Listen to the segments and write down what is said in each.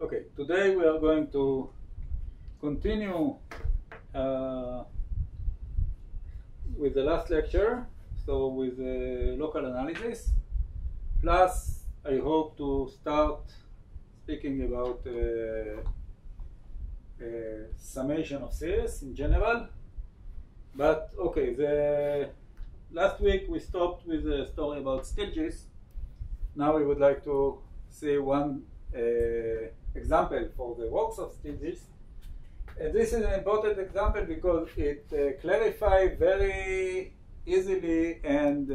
Okay, today we are going to continue with the last lecture, so with local analysis, plus I hope to start speaking about summation of series in general. But okay, the last week we stopped with a story about stages. Now we would like to see one example for the works of stages. This is an important example because it clarifies very easily and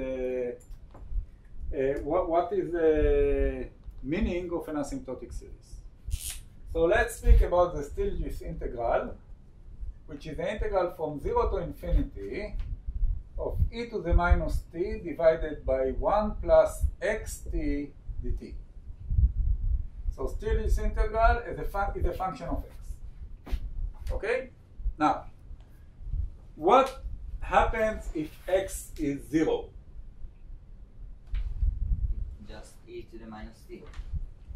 what is the meaning of an asymptotic series. So let's speak about the Stieltjes integral, which is the integral from 0 to infinity of e to the minus t divided by 1 plus xt dt. So Stieltjes integral is a function of x. Okay? Now, what happens if x is 0? Just e to the minus t.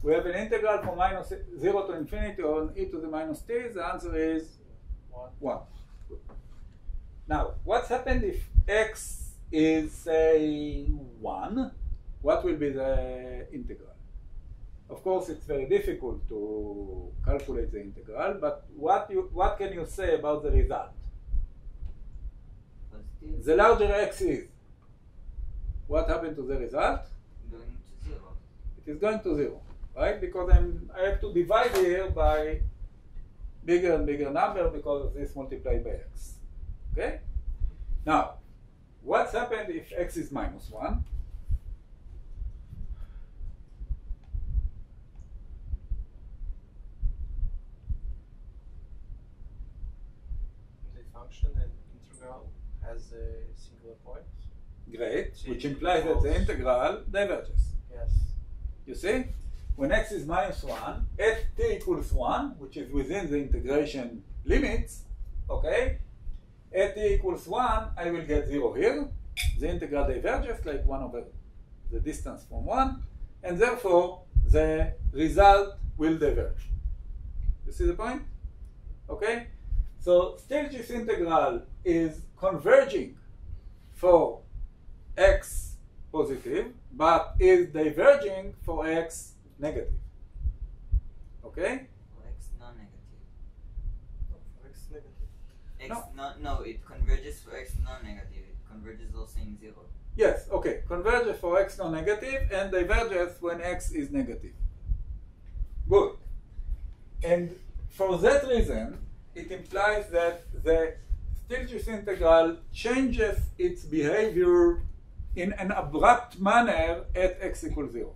We have an integral from minus 0 to infinity on e to the minus t. The answer is 1. Now, what's happened if x is, say, 1? What will be the integral? Of course, it's very difficult to calculate the integral, but what can you say about the result? Positive. The larger x is, what happened to the result? Going to 0. It is going to 0, right? Because I have to divide here by bigger and bigger number because of this multiplied by x. Okay? Now, what's happened if x is minus 1? Function and integral has a singular point. Great, So which it implies that the equals- integral diverges. Yes. You see? When x is minus 1, at t equals 1, which is within the integration limits, okay? At t equals 1, I will get 0 here. The integral diverges like 1 over the distance from 1, and therefore the result will diverge. You see the point? Okay? So Stieltjes integral is converging for x positive, but is diverging for x negative. Okay? For x non-negative. For x negative. X no, it converges for x non-negative. It converges also in 0. Yes, okay. Converges for x non-negative and diverges when x is negative. Good. And for that reason, it implies that the Stieltjes integral changes its behavior in an abrupt manner at x equals 0.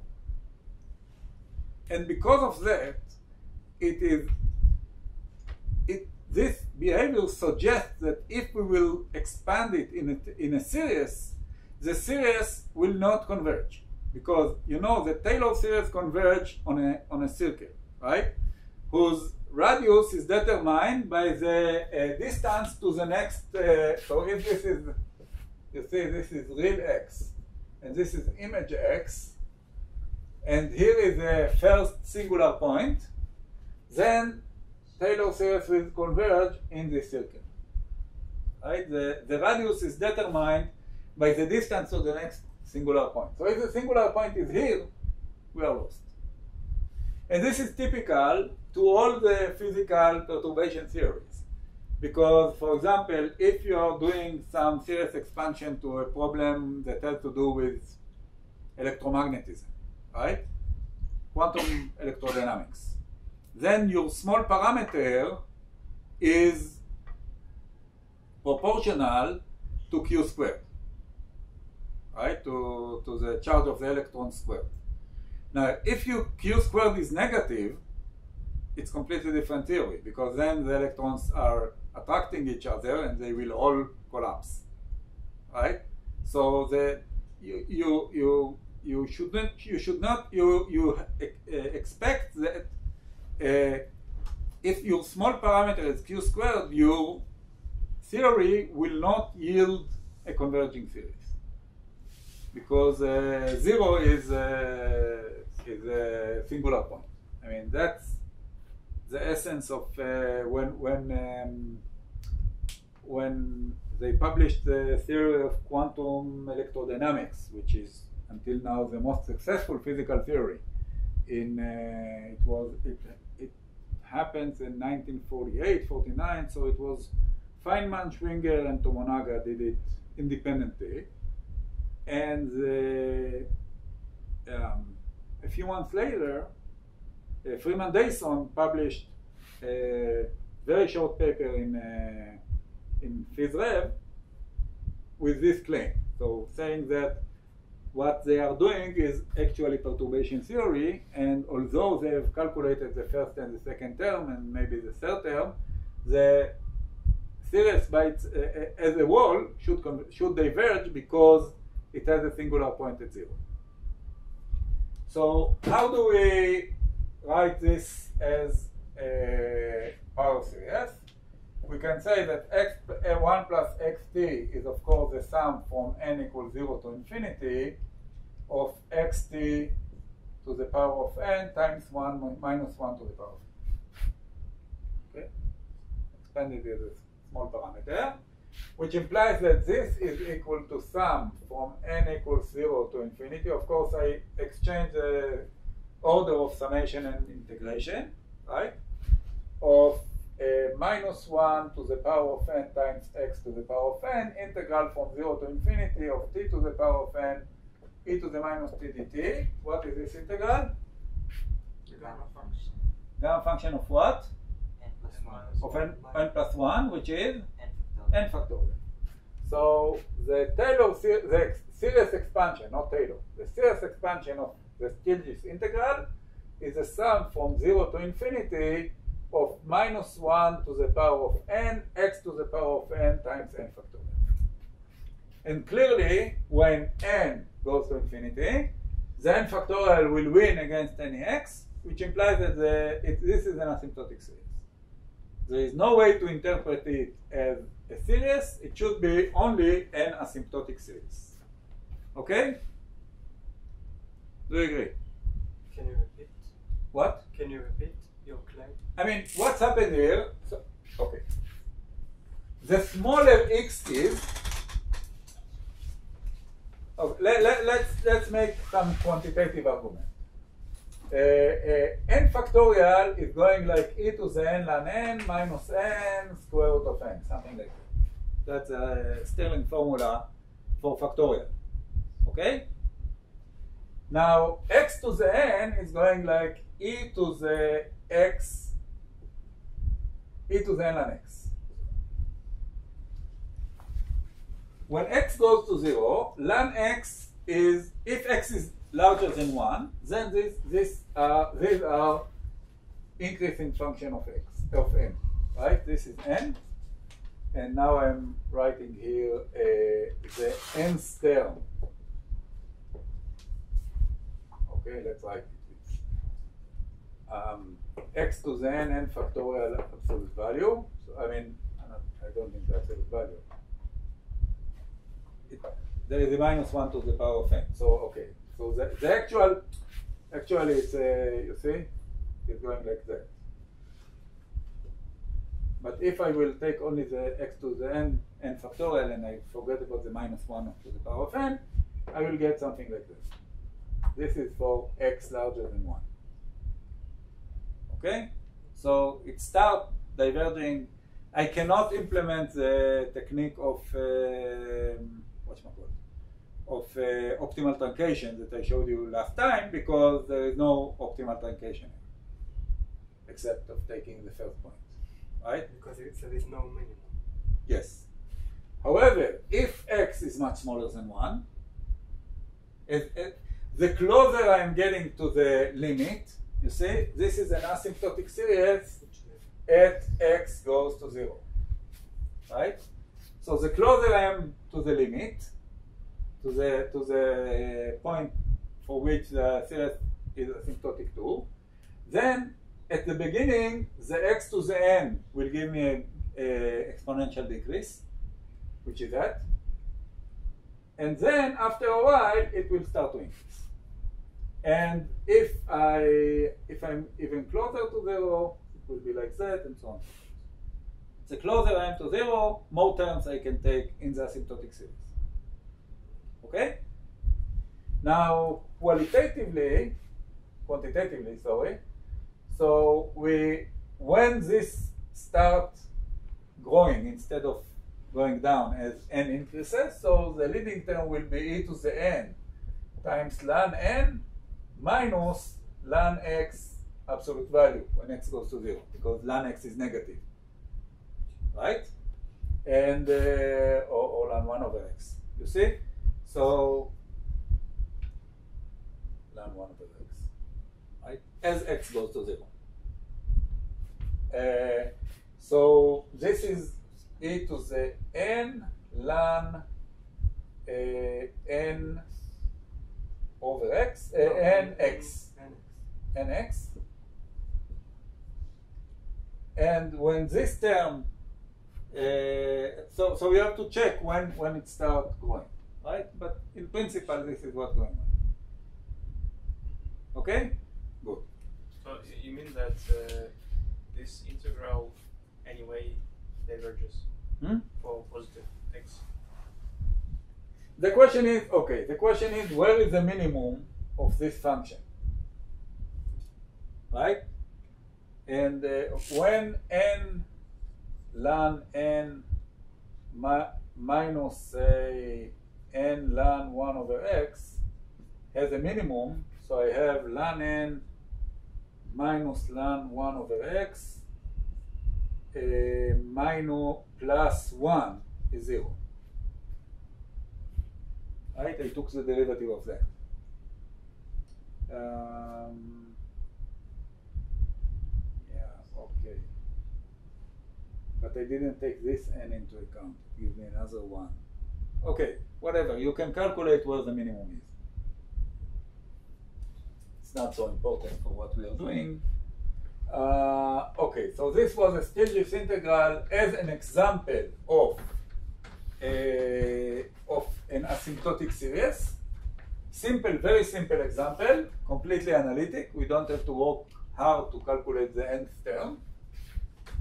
And because of that, this behavior suggests that if we will expand it in a series, the series will not converge. Because you know the Taylor series converge on a circle, right? Whose radius is determined by the distance to the next. So if this is, you see, this is real x, and this is image x, and here is the first singular point, then Taylor series will converge in this circle. Right? The radius is determined by the distance to the next singular point. So if the singular point is here, we are lost. And this is typical to all the physical perturbation theories. Because, for example, if you are doing some serious expansion to a problem that has to do with electromagnetism, right? Quantum electrodynamics, then your small parameter is proportional to q squared, right? To the charge of the electron squared. Now, if your q squared is negative, it's completely different theory, because then the electrons are attracting each other and they will all collapse, right? So you expect that if your small parameter is q squared, your theory will not yield a converging series, because 0 is a singular point. I mean, that's the essence of when they published the theory of quantum electrodynamics, which is until now the most successful physical theory. It happens in 1948-49, so it was Feynman, Schwinger, and Tomonaga did it independently, and a few months later, Freeman Dyson published a very short paper in PhysRev with this claim. So saying that what they are doing is actually perturbation theory, and although they have calculated the first and the second term and maybe the third term, the series by its, as a whole should diverge because it has a singular point at zero. So how do we write this as a power series? We can say that x1 plus xt is of course the sum from n equals 0 to infinity of xt to the power of n times 1 minus 1 to the power of n. Okay? Expanded as a small parameter, which implies that this is equal to sum from n equals 0 to infinity. Of course, I exchange the order of summation and integration, right? Of minus 1 to the power of n times x to the power of n, integral from 0 to infinity of t to the power of n e to the minus t dt. What is this integral? Gamma function. Gamma function of what? N plus 1. Of n plus 1, which is N factorial. n factorial. So the series expansion, not Taylor, the series expansion of the Stieltjes integral is a sum from 0 to infinity of minus 1 to the power of n, x to the power of n times n factorial. And clearly, when n goes to infinity, the n factorial will win against any x, which implies that this is an asymptotic series. There is no way to interpret it as a series. It should be only an asymptotic series. Okay? Do you agree? Can you repeat? What? Can you repeat your claim? I mean, what's happened here? So, okay. The smaller x is. Okay, let's make some quantitative argument. N factorial is going like e to the n ln n minus n square root of n, something like that. That's a Stirling formula for factorial. Okay? Now, x to the n is going like e to the x, e to the n ln x. When x goes to 0, ln x is, if x is larger than 1, then these are increasing function of x, of n, right? This is n, and now I'm writing here the nth term. Okay, let's write it. X to the n factorial absolute value. So I mean, I don't think that's absolute value. There is a minus 1 to the power of n. So okay. So the actually it's you see, it's going like that. But if I will take only the x to the n factorial and I forget about the minus 1 to the power of n, I will get something like this. This is for x larger than 1. Okay? So it starts diverging. I cannot implement the technique of optimal truncation that I showed you last time because there is no optimal truncation except of taking the first point, right? Because there is no minimum. Yes. However, if x is much smaller than 1, the closer I am getting to the limit, you see, this is an asymptotic series at x goes to 0, right? So the closer I am to the limit, to the point for which the series is asymptotic to, then at the beginning the x to the n will give me an exponential decrease, which is that, and then after a while it will start to increase. And if I'm even closer to 0, will be like that, and so on. The closer I am to 0, more terms I can take in the asymptotic series. Okay? Now, quantitatively, sorry, so when this starts growing instead of going down as n increases, so the leading term will be e to the n times ln n minus ln x absolute value when x goes to 0, because ln x is negative, right? And or ln 1 over x, you see? So ln 1 over x, right? As x goes to 0. So this is e to the n ln n over x, nx, and when this term, so you have to check when it starts growing, right? But in principle, this is what's going on. Okay, good. So you mean that this integral anyway diverges for positive x? The question is, okay, the question is, where is the minimum of this function? Right? And when n ln n minus say n ln 1 over x has a minimum, so I have ln n minus ln 1 over x minus plus 1 is 0. Right? I took the derivative of that. Yeah, okay. But I didn't take this n into account. Give me another 1. Okay, whatever. You can calculate where the minimum is. It's not so important for what we are doing. Okay, so this was a Stiglitz integral as an example of an asymptotic series. Simple, very simple example, completely analytic. We don't have to work hard to calculate the nth term.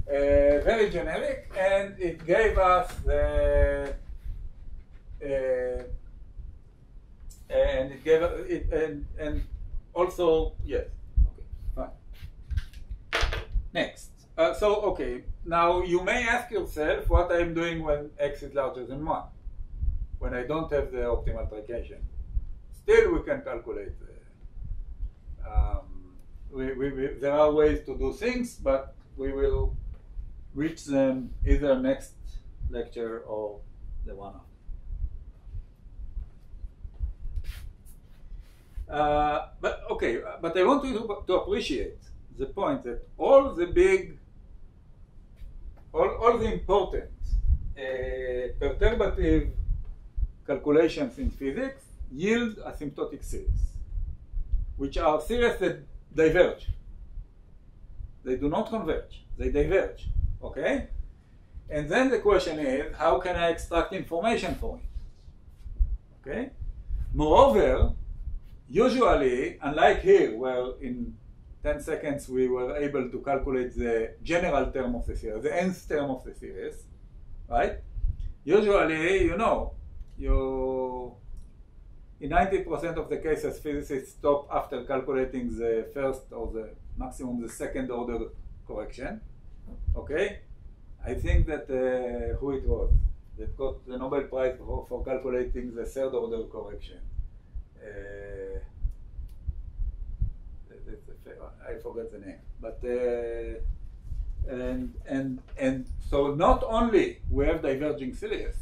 Very generic, and it gave us the and it gave it and also yes. Okay, fine. Next. So okay, now you may ask yourself what I'm doing when x is larger than 1, when I don't have the optimal trication. Still, we can calculate. There are ways to do things, but we will reach them either next lecture or the one after. But okay, but I want you to appreciate the point that all the important perturbative calculations in physics yield asymptotic series, which are series that diverge. They do not converge, they diverge, okay? And then the question is, how can I extract information from it, okay? Moreover, usually, unlike here, where in 10 seconds we were able to calculate the general term of the series, the nth term of the series, right? Usually, you know, in 90% of the cases, physicists stop after calculating the first or the maximum, the second order correction. Okay? I think that who it was that got the Nobel Prize for calculating the third order correction. I forget the name, but and so not only we have diverging series,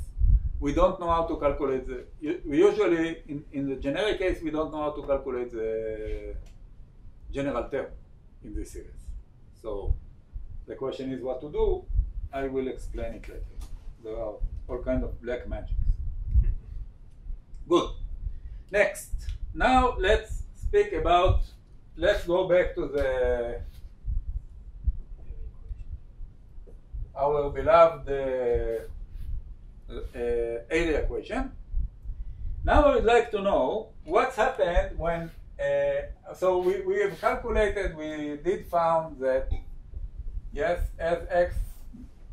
we don't know how to calculate we usually in the generic case we don't know how to calculate the general term in this series. So the question is what to do. I will explain it later. There are all kinds of black magics. Good. Next. Now let's speak about. Let's go back to our beloved area equation. Now I would like to know what's happened when. So we have calculated. We did found that Yes, as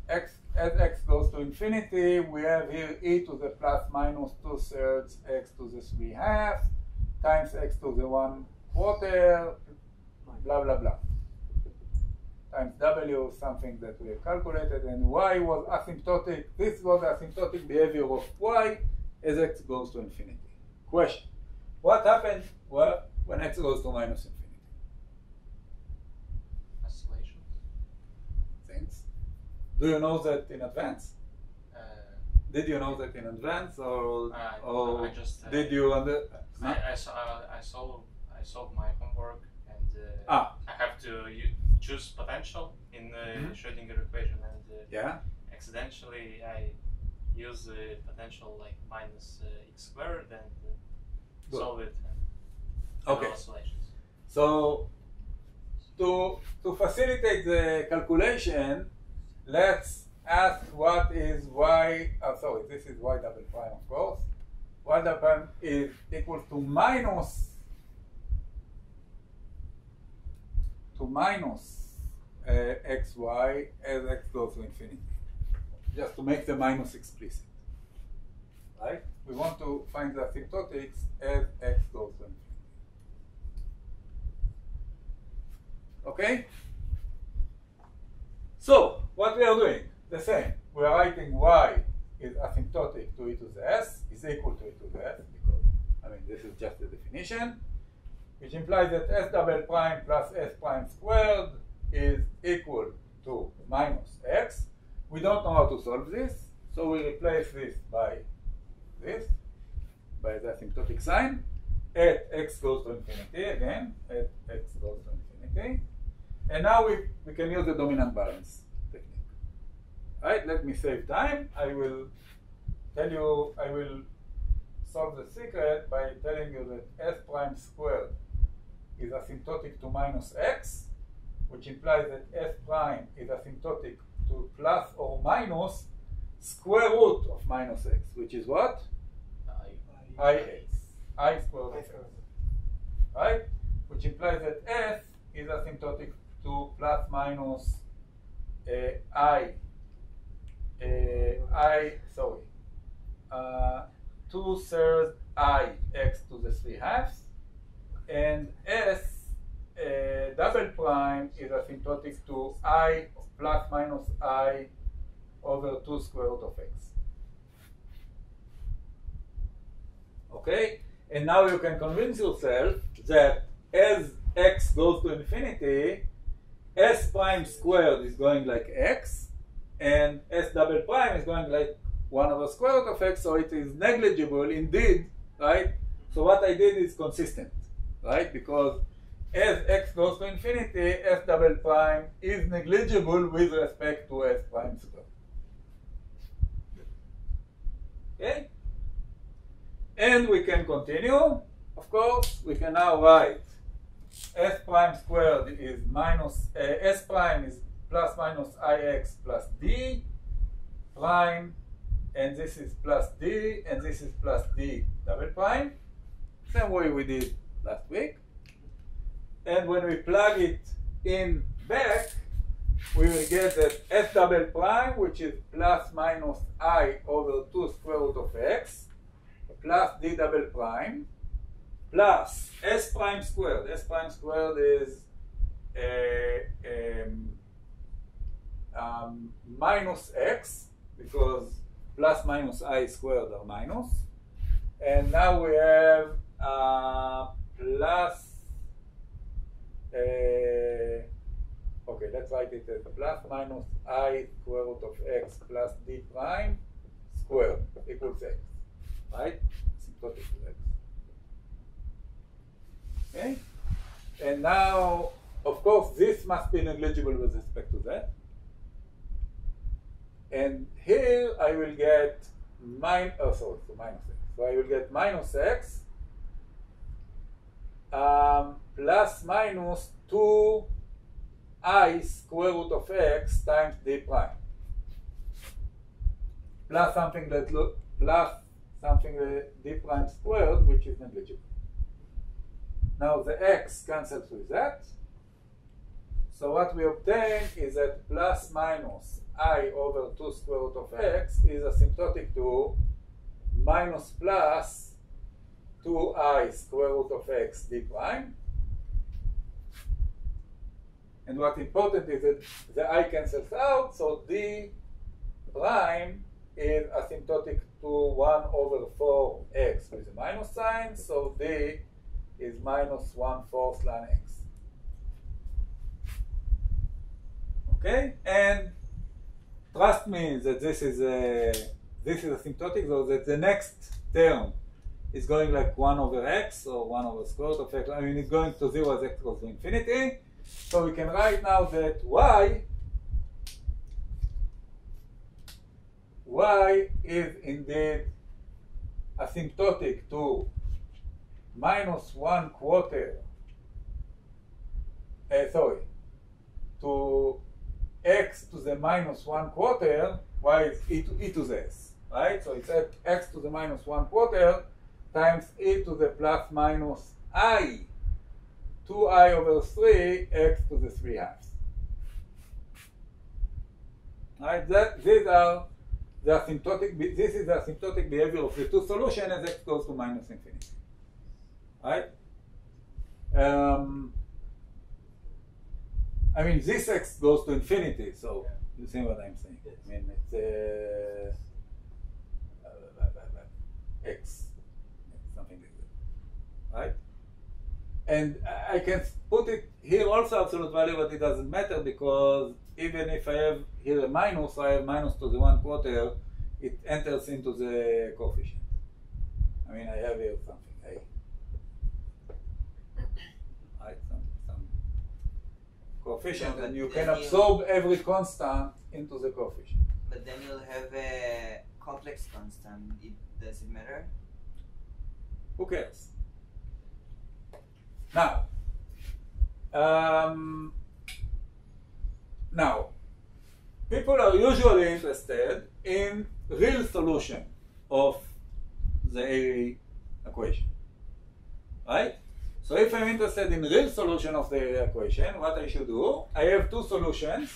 x goes to infinity, we have here e to the plus minus 2/3 x to the 3/2 times x to the 1/4, blah blah blah, times w, something that we have calculated, and y was asymptotic. This was asymptotic behavior of y as x goes to infinity. Question: what happens when x goes to minus infinity? Oscillations. Thanks. Do you know that in advance? Did you know that in advance, or I just did you I solved my homework, and I have to choose potential in the Schrödinger equation, and yeah? accidentally I use the potential like minus x squared and Good. solve it. Okay. Oscillations. So to facilitate the calculation, let's ask what is y. Sorry, this is y double prime, of course. Y double prime is equal to minus xy as x goes to infinity, just to make the minus explicit, right? We want to find the asymptotics as x goes to infinity. Okay? So, what we are doing, the same. We are writing y is asymptotic to e to the s, is equal to e to the s, because, I mean, this is just the definition, which implies that s double prime plus s prime squared is equal to minus x. We don't know how to solve this, so we replace this by the asymptotic sign, at x goes to infinity, again, at x goes to infinity. And now we can use the dominant balance technique. Right, let me save time. I will solve the secret by telling you that s prime squared is asymptotic to minus x, which implies that s prime is asymptotic to plus or minus square root of minus x, which is what? I squared of x. Right? Which implies that s is asymptotic to plus minus 2/3 I x to the 3/2, and s double prime is asymptotic to I plus minus I over 2 square root of x. Okay, and now you can convince yourself that as x goes to infinity, s prime squared is going like x, and s double prime is going like 1 over square root of x, so it is negligible indeed, right? So what I did is consistent, right? Because as x goes to infinity, s double prime is negligible with respect to s prime squared. Okay? And we can continue. Of course, we can now write s prime squared is minus, s prime is plus minus ix plus d prime, and this is plus d, and this is plus d double prime, same way we did last week. And when we plug it in back, we will get that s double prime, which is plus minus I over 2 square root of x, plus d double prime, plus s prime squared. S prime squared is minus x, because plus minus I squared are minus. And now we have plus, okay, let's write it as plus minus I square root of x plus d prime squared equals x, right? Asymptotic to x. Okay? And now, of course, this must be negligible with respect to that. And here I will get minus x. So I will get minus x plus minus 2I square root of x times d prime, plus something that d prime squared, which is negligible. Now the x cancels with that, So what we obtain is that plus minus I over 2 square root of x is asymptotic to minus plus 2I square root of x d prime. And what's important is that the I cancels out, so d prime is asymptotic to 1 over 4x with a minus sign, so d is minus 1/4 ln x. Okay, and trust me that this is asymptotic, so that the next term is going like 1 over x or 1 over square root of x. I mean, it's going to 0 as x goes to infinity. So we can write now that y is indeed asymptotic to minus 1/4, to x to the minus 1/4, y is e to the s, right? So it's x to the minus 1/4 times e to the plus minus I, 2I over 3, x to the 3/2. Right? These are the asymptotic. This is the asymptotic behavior of the two solutions as x goes to minus infinity. Right? I mean, this x goes to infinity, so you see what I'm saying. I mean, it's x, something like that, right? And I can put it here also absolute value, but it doesn't matter because even if I have here a minus, I have minus to the 1/4, it enters into the coefficient. I mean, I have here something, a. Right, some coefficient, and you can absorb every constant into the coefficient. But then you'll have a complex constant. Does it matter? Who cares? Now, people are usually interested in real solution of the area equation, right? So if I'm interested in real solution of the area equation, what I should do, I have two solutions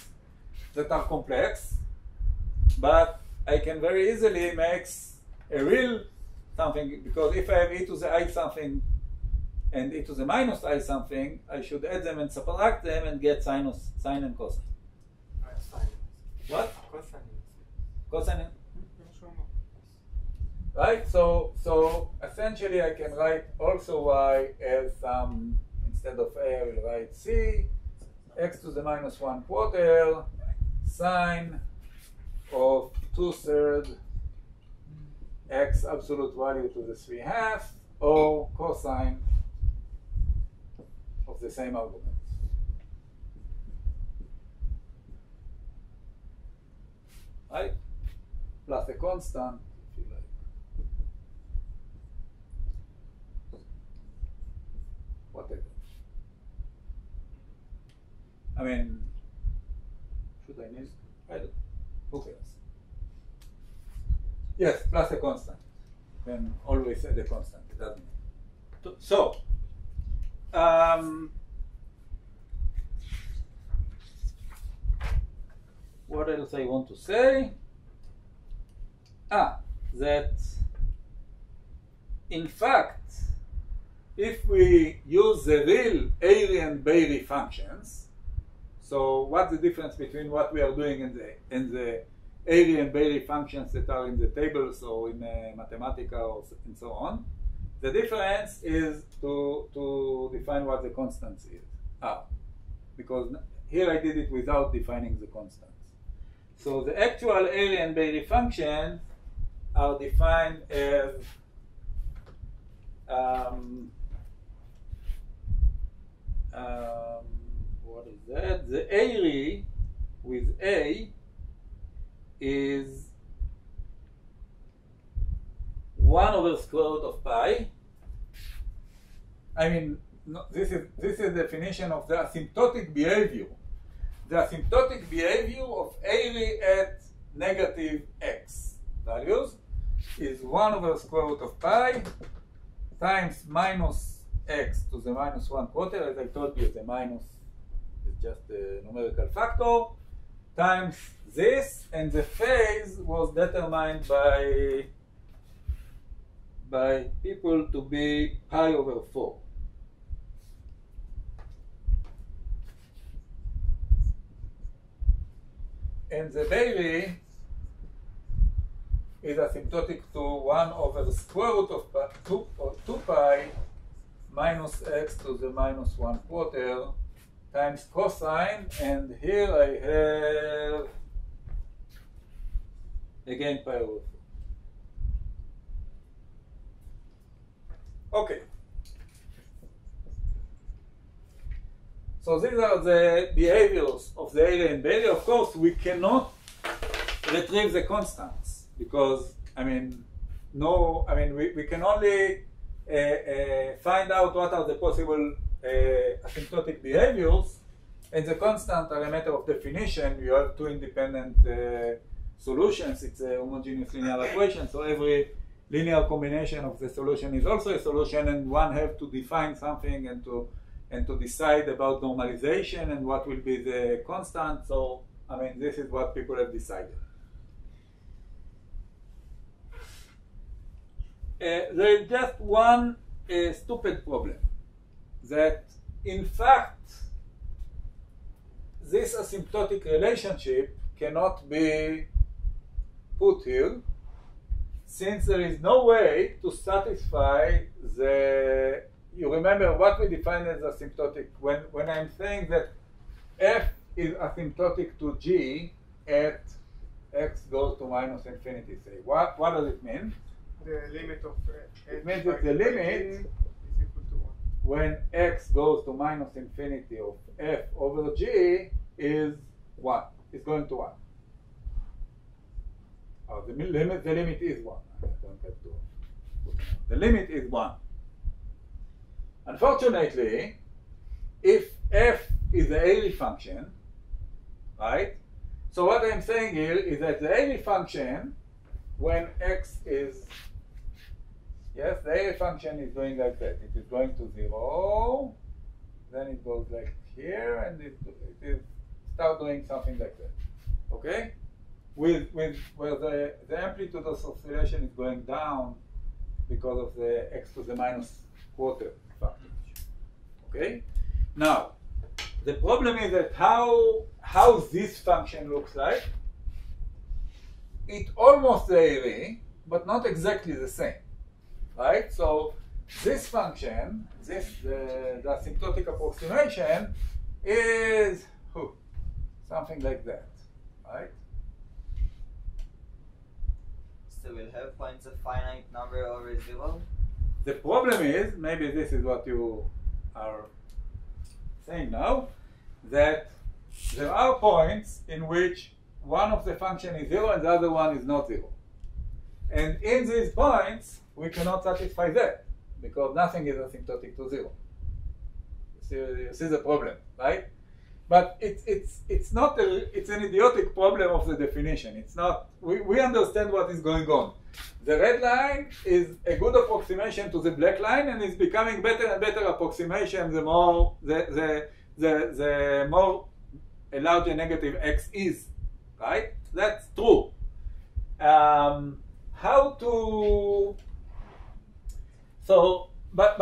that are complex, but I can very easily make a real something, because if I have e to the I something and e to the minus I something, I should add them and subtract them and get sine and cosine. What? Cosine. Right? So essentially I can write also y as some, instead of a, I will write c, x to the minus 1/4 sine of 2/3 x absolute value to the 3/2 or cosine of the same argument. Right? Plus a constant, if you like. Whatever. I mean, should I need? I don't. Who cares? Yes, plus a constant. You can always add a constant. It doesn't matter. So, what else I want to say? That in fact, if we use the real Airy and Beire functions, so what's the difference between what we are doing in the Airy and Beire functions that are in the tables or in Mathematica or and so on? The difference is to define what the constants are, because here I did it without defining the constants. So the actual Airy and Beire functions are defined as what is that? The Airy with A is 1 over square root of pi. I mean, no, this is the definition of the asymptotic behavior. The asymptotic behavior of Airy at negative x values is 1 over square root of pi times minus x to the minus 1/4. As I told you, the minus is just a numerical factor, times this, and the phase was determined by people to be pi over 4. And the Bailey is asymptotic to 1 over the square root of 2 pi minus x to the minus 1/4 times cosine, and here I have again pi over 4. Okay. So these are the behaviors of the area and Bailey. Of course, we cannot retrieve the constants because, we can only find out what are the possible asymptotic behaviors, and the constants are a matter of definition. You have two independent solutions. It's a homogeneous linear equation, so every linear combination of the solution is also a solution, and one have to define something and to decide about normalization and what will be the constant. So, this is what people have decided. There is just one stupid problem, that in fact this asymptotic relationship cannot be put here, since there is no way to satisfy the, you remember what we define as asymptotic when I'm saying that f is asymptotic to g at x goes to minus infinity, say. What does it mean? The limit of it means that the limit is equal to 1. When x goes to minus infinity of f over g is 1. It's going to 1. Oh, the limit is 1. I don't have to. The limit is 1. Unfortunately, if f is the Airy function, right? So what I'm saying here is that the Airy function, when x is, yes, the Airy function is going like that. It is going to 0, then it goes like here, and it start doing something like that. Okay? Where the amplitude of oscillation is going down because of the x to the minus quarter factor. Okay? Now, the problem is that how this function looks like. It almost Airy, but not exactly the same. Right? So this function, the asymptotic approximation is something like that. Right? So we'll have points of finite number over 0? The problem is, maybe this is what you are saying now, that there are points in which one of the function is 0 and the other one is not 0. And in these points, we cannot satisfy that, because nothing is asymptotic to 0. You see the problem, right? But it's not it's an idiotic problem of the definition. It's not, we understand what is going on. The red line is a good approximation to the black line, and it's becoming better and better approximation the more the more a larger negative x is, right? That's true. How to, so, but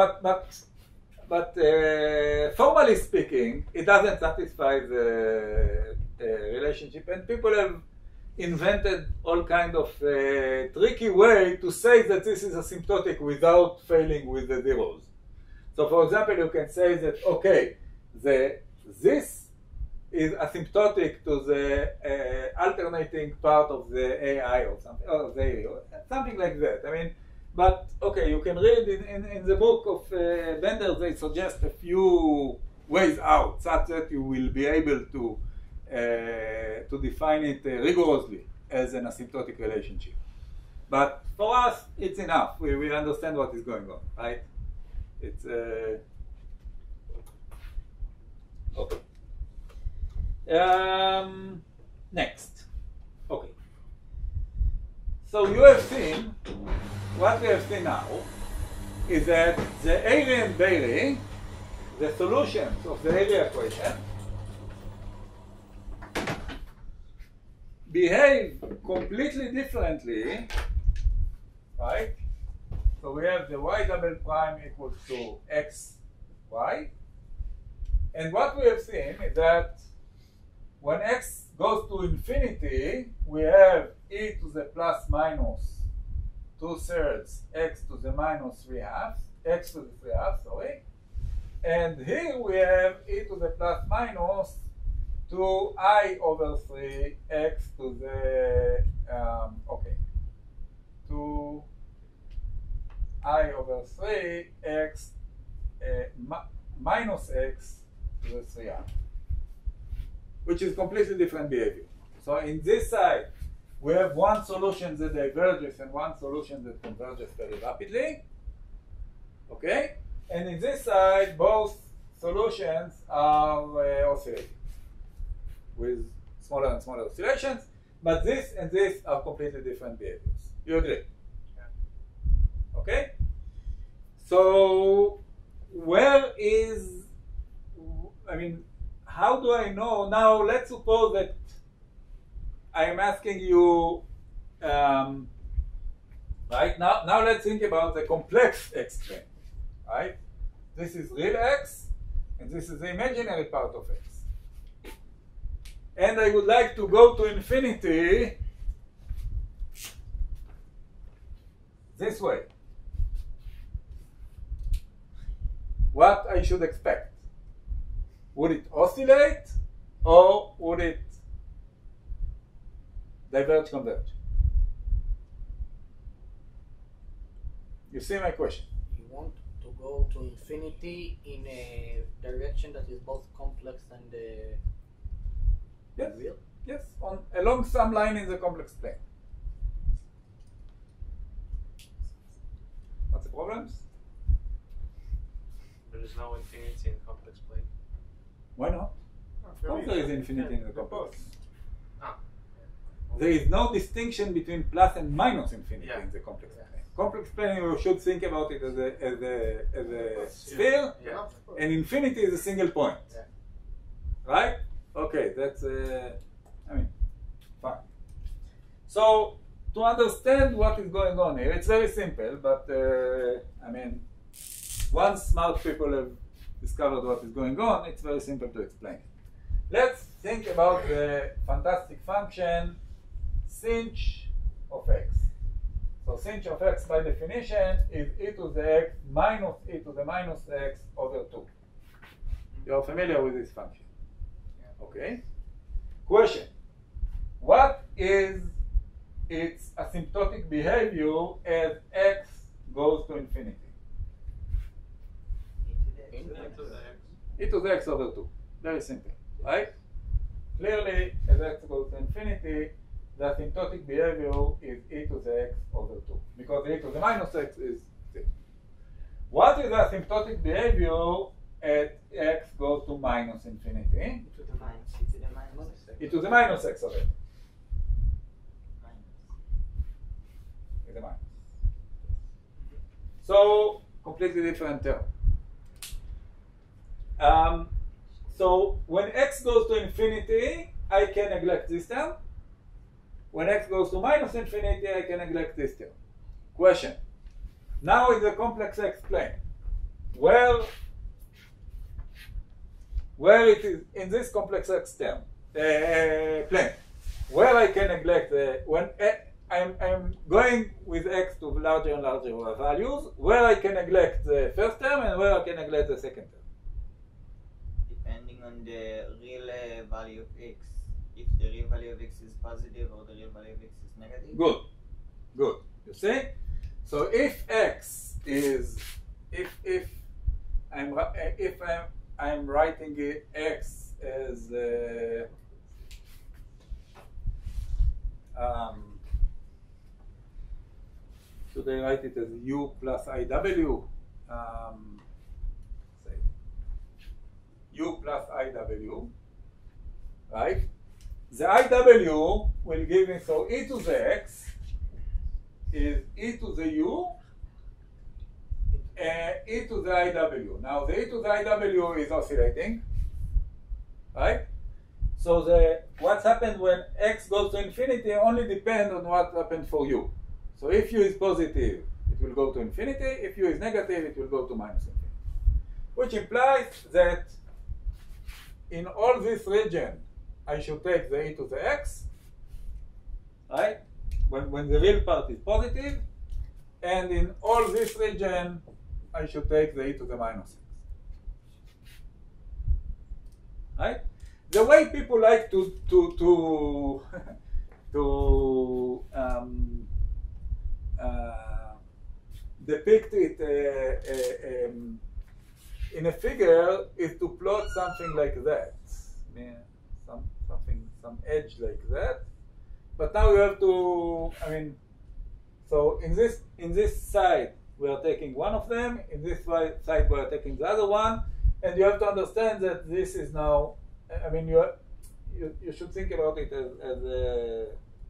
formally speaking, it doesn't satisfy the relationship, and people have invented all kind of tricky way to say that this is asymptotic without failing with the zeros. So, for example, you can say that okay, this is asymptotic to the alternating part of the AI or something, or something like that. I mean, but okay, you can read in the book of Bender. They suggest a few ways out, such that you will be able to define it rigorously as an asymptotic relationship. But for us, it's enough. We understand what is going on, right? It's okay. Next. Okay. So you have seen, what we have seen now is that the Airy and Bailey, the solutions of the Airy equation, behave completely differently, right? So we have the y double prime equals to x, y. And what we have seen is that when x goes to infinity, we have e to the plus minus 2/3 x to the minus 3/2, x to the 3/2, sorry. And here we have e to the plus minus 2i over 3 x to the, 2i over 3 x minus x to the 3i, which is completely different behavior. So in this side, we have one solution that diverges and one solution that converges very rapidly. Okay? And in this side, both solutions are oscillating with smaller and smaller oscillations, but this and this are completely different behaviors. You agree? Yeah. Okay? So where is, how do I know? Now let's suppose that I am asking you, right? Now let's think about the complex x plane, right? This is real x, and this is the imaginary part of x. And I would like to go to infinity this way. What I should expect? Would it oscillate, or would it diverge, converge? You see my question? You want to go to infinity in a direction that is both complex and yes. real? Yes, along some line in the complex plane. What's the problems? There is no infinity in complex plane. Why not? Of course there is infinity in the complex. Ah. There is no distinction between plus and minus infinity in the complex plane. Complex plane, you should think about it as a sphere, and infinity is a single point. Right? Okay, that's, fine. So, to understand what is going on here, it's very simple, but, once smart people have discovered what is going on, it's very simple to explain. Let's think about the fantastic function sinh of x. So sinh of x by definition is e to the x minus e to the minus x over 2. You're familiar with this function. Okay. Question. What is its asymptotic behavior as x goes to infinity? E to the x over 2. Very simple, right? Clearly, as x goes to infinity, the asymptotic behavior is e to the x over 2, because e to the minus x is 0. What is the asymptotic behavior at x goes to minus infinity? E to the minus x over 2. With a minus. So, completely different term. So, when x goes to infinity, I can neglect this term. When x goes to minus infinity, I can neglect this term. Question. Now in the complex x plane, where it is in this complex x term plane, where I can neglect when I'm going with x to larger and larger values, where I can neglect the first term and where I can neglect the second term. Depending on the real value of x. If the real value of x is positive or the real value of x is negative. Good, good. You see? So if x is if I'm writing x as should I write it as u plus iw? Say u plus iw, right? The iw will give me, so e to the x is e to the u and e to the iw. Now the e to the iw is oscillating, right? So what's happened when x goes to infinity only depends on what happened for u. So if u is positive, it will go to infinity. If u is negative, it will go to minus infinity. Which implies that in all this region, I should take the e to the x, right? When the real part is positive, and in all this region, I should take the e to the minus x. Right? The way people like to depict it in a figure is to plot something like that, some edge like that. But now you have to, so in this side we are taking one of them, in this side we are taking the other one, and you have to understand that this is now, you should think about it as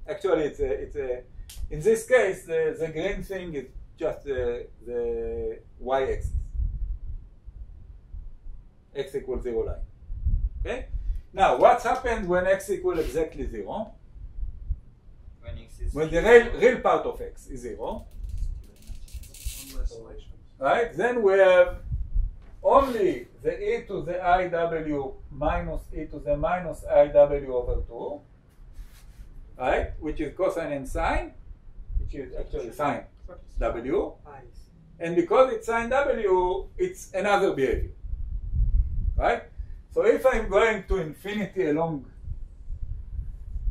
actually it's a in this case the green thing is just the y-axis, x equals 0 line. Okay. Now what's happened when x equals exactly 0? When the real part of x is 0, right? Then we have only the e to the iw minus e to the minus iw over 2, right? Which is cosine and sine, which is actually sine w. And because it's sine w, it's another behavior, right? So if I'm going to infinity along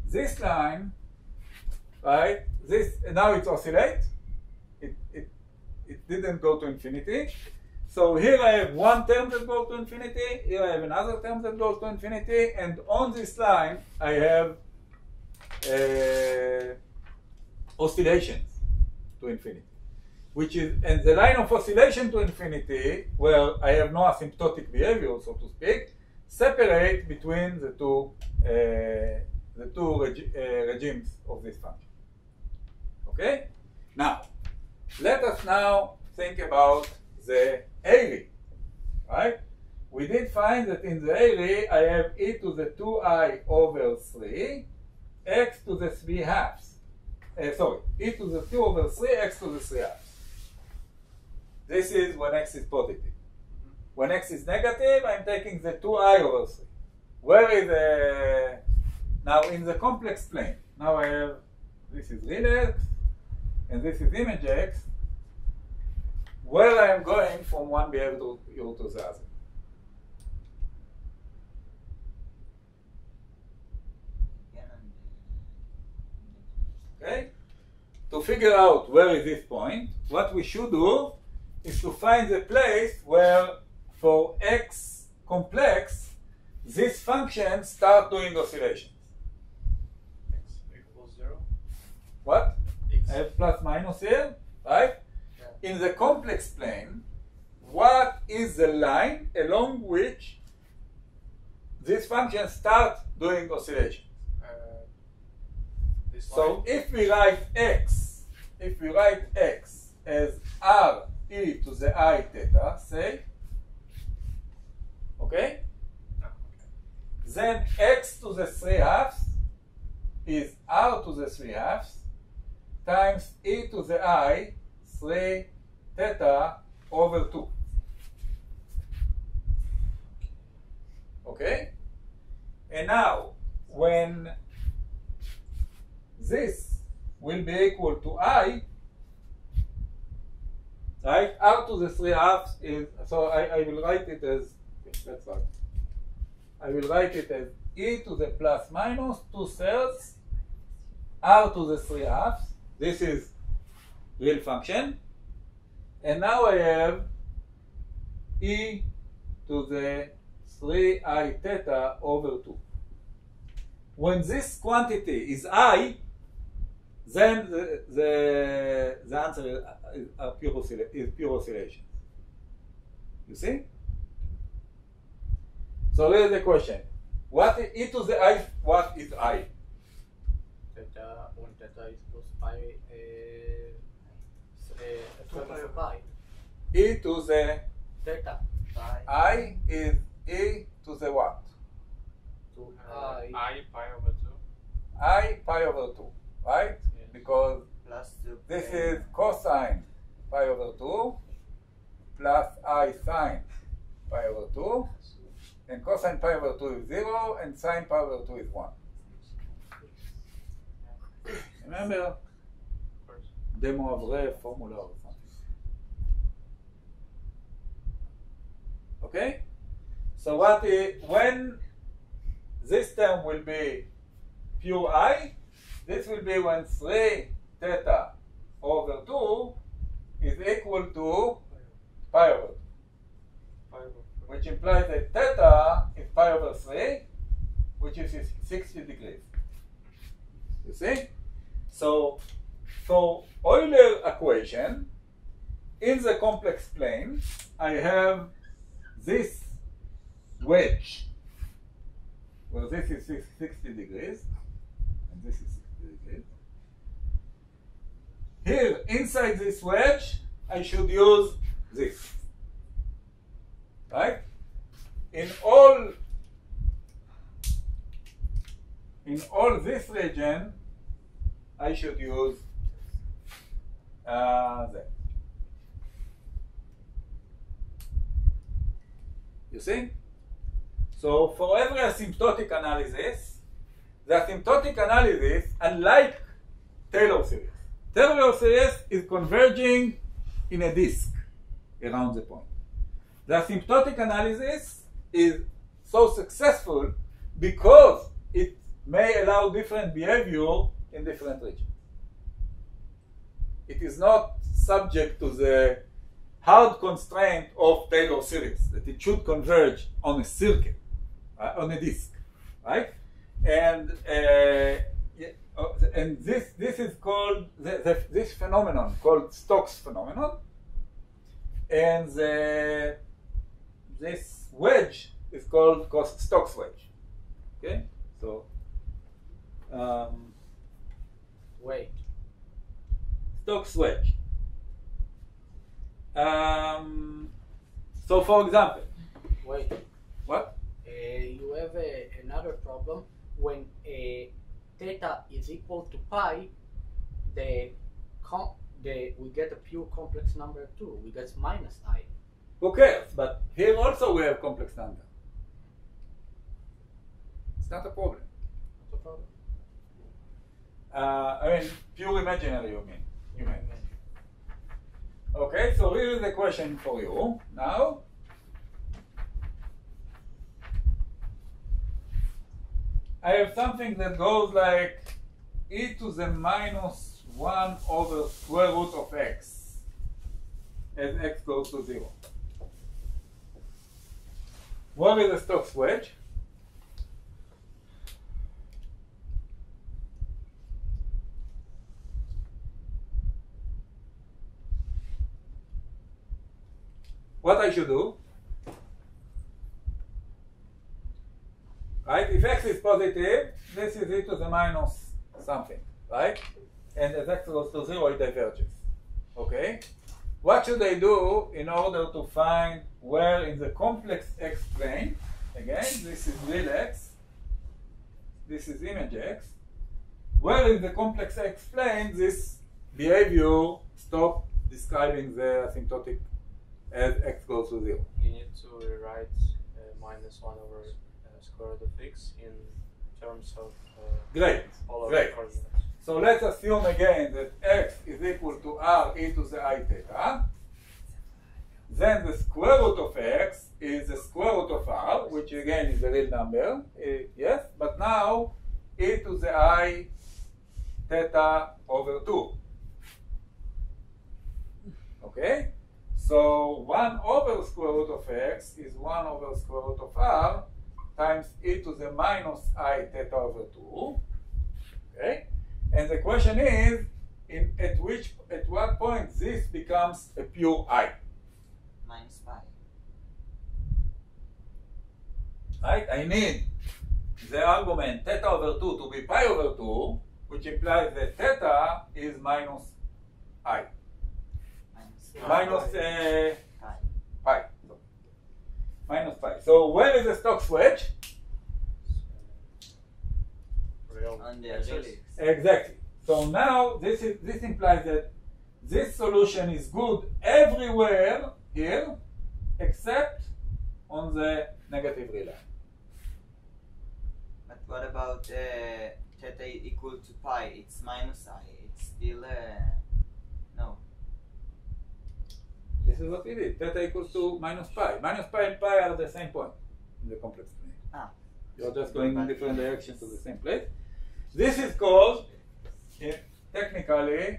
this line, right? This now it oscillates. It didn't go to infinity. So here I have one term that goes to infinity. Here I have another term that goes to infinity. And on this line I have oscillations to infinity, which is, and the line of oscillation to infinity, where I have no asymptotic behavior, so to speak, separate between the two regimes of this function. Okay? Now, let us now think about the area, right? We did find that in the area I have e to the 2I over 3, x to the 3 halves. E to the 2 over 3, x to the 3 halves. This is when x is positive. When x is negative, I'm taking the 2I over 3. Where is the... Now in the complex plane, now I have, this is real x, and this is image x, where I am going from one behavior to the other. Okay? To figure out where is this point, what we should do is to find the place where for x complex, this function starts doing oscillations. X equals 0. What? X. I have plus minus here, right? Yeah. In the complex plane, what is the line along which this function starts doing oscillations? This So line. if we write x as r e to the I theta, say, okay? No, okay. Then x to the 3 halves is r to the 3 halves times e to the I 3 theta over 2. Okay? And now, when this will be equal to I, right? R to the 3 halves is, so I will write it as, that's right. I will write it as e to the plus minus 2/3 r to the 3 halves. This is real function. And now I have e to the 3I theta over 2. When this quantity is I, then the answer is pure oscillation. You see? So here's the question. What is e to the I? What is I? Theta, when theta is plus pi, 2 pi. E to the Theta. I is e to the what? to I pi over 2. I pi over 2, right? Yes. Because Plus 2. this is cosine pi over 2 plus I sine pi over 2, and cosine pi over 2 is 0, and sine pi over 2 is 1. Remember? Of course. Demo of formula or something. Okay? So when this term will be pure I, this will be when 3 theta over 2 is equal to pi over 2, which implies that theta is pi over 3, which is 60 degrees. You see? So for Euler equation, in the complex plane, I have this wedge, well, this is 60 degrees, and this is 60 degrees. Here, inside this wedge, I should use this, right? In all this region, I should use that. You see? So for every asymptotic analysis, the asymptotic analysis, unlike Taylor series, Taylor series is converging in a disk around the point. The asymptotic analysis is so successful because it may allow different behavior in different regions. It is not subject to the hard constraint of Taylor series that it should converge on a circle, on a disk, right? And this is called this phenomenon called Stokes phenomenon, and this wedge is called Stokes wedge. Okay, so wait. Stokes wedge. So for example, Wait. what? You have another problem when theta is equal to pi. We get a pure complex number too. We get minus I. Who cares? But here also we have complex number. It's not a problem. What's the problem? I mean, pure imaginary, you mean? Okay, so here is the question for you. Now, I have something that goes like e to the minus 1 over square root of x as x goes to 0. What is the Stokes wedge? What I should do, right? If x is positive, this is e to the minus something, right? And as x goes to 0, it diverges. Okay? What should I do in order to find where in the complex x plane, again, this is real x, this is image x, where in the complex x plane this behavior stop describing the asymptotic as x goes to 0. You need to rewrite minus 1 over square root of x in terms of Great. polar Great. coordinates. So let's assume again that x is equal to r e to the I theta. Then the square root of x is the square root of r, which again is a real number. Yes, but now e to the I theta over 2. Okay? So 1 over square root of x is 1 over square root of r times e to the minus I theta over 2. Okay? And the question is, at what point this becomes a pure I? Minus pi. Right? I need the argument theta over 2 to be pi over 2, which implies that theta is minus I. Minus pi. So, minus pi. So where is the Stokes wedge? on the real x. Exactly. So now this implies that this solution is good everywhere here except on the negative real line. But what about theta equal to pi? It's minus I. It's still no. This is what we did. Theta equals to minus pi. Minus pi and pi are the same point in the complex plane. Ah. You're just going in different directions to the same place. This is called, technically,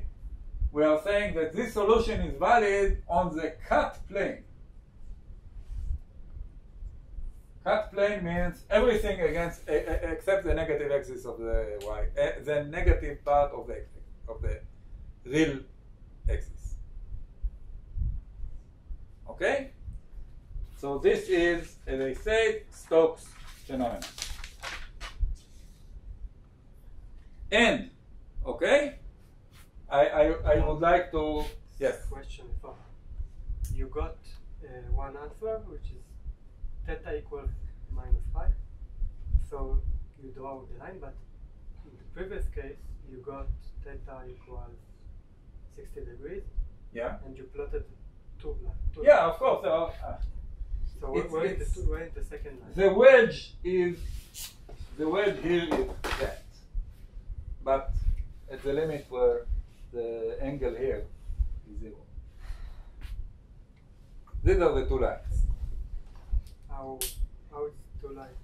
we are saying that this solution is valid on the cut plane. Cut plane means everything against except the negative axis of the y, the negative part of the real axis. Okay? So this is, as I said, Stokes phenomenon. And, okay, I would like to, yes. Question before. You got one answer, which is theta equals minus pi. So you draw the line, but in the previous case, you got theta equals 60 degrees. Yeah. And you plotted two lines. Yeah, of course. So where is the second line? The wedge here is that, but at the limit where the angle here is 0. These are the two lines. How is two lines?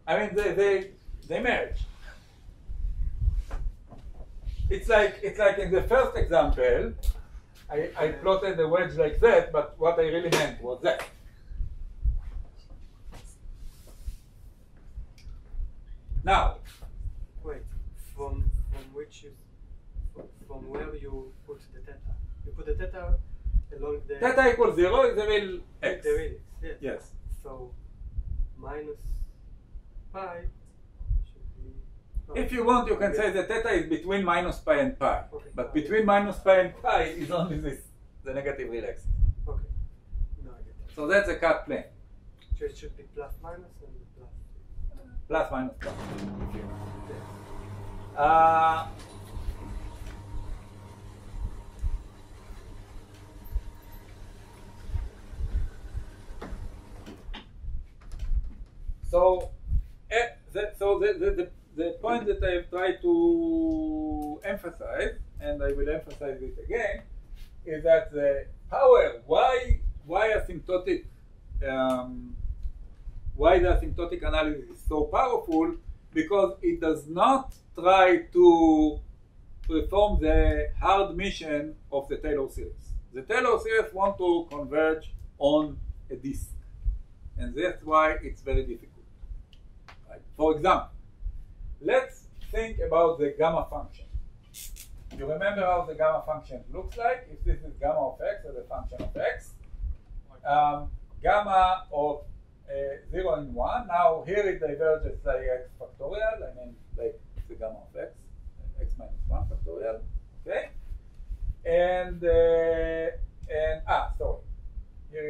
I mean, they merge. It's like in the first example, I plotted the wedge like that, but what I really meant was that. Now, wait, from where you put the theta? You put the theta along the theta equals 0 is the real x. The real x, yes. Yes. So minus pi should be. If you want, you can say that theta is between minus pi and pi. Okay. But between minus pi and pi is only this, the negative real axis. Okay. No, I get that. So that's a cut plane. So it should be plus minus and plus. Plus minus plus. So the point that I have tried to emphasize, and I will emphasize it again, is that the power, why the asymptotic analysis is so powerful, because it does not try to perform the hard mission of the Taylor series. The Taylor series want to converge on a disk, and that's why it's very difficult. Right? For example, let's think about the gamma function. You remember how the gamma function looks like? If this is gamma of x as a function of x, gamma of 0 and 1. Now here it diverges like x factorial. I mean, like the gamma of x minus 1 factorial. Okay, and sorry. Here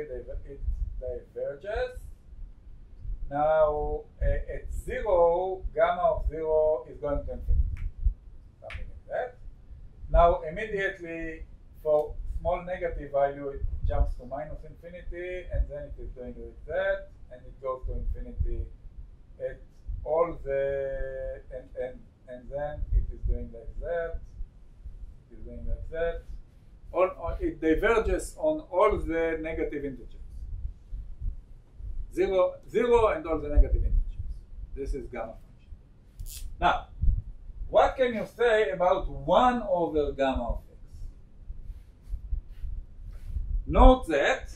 it diverges. Now at 0, gamma of 0 is going to infinity. Something like that. Now immediately for small negative value it jumps to minus infinity, and then it is doing like that, and it goes to infinity at all the and then it is doing like that. It is doing like that. It diverges on all the negative integers. 0, and all the negative integers. This is gamma function. Now, what can you say about 1 over gamma of x? Note that,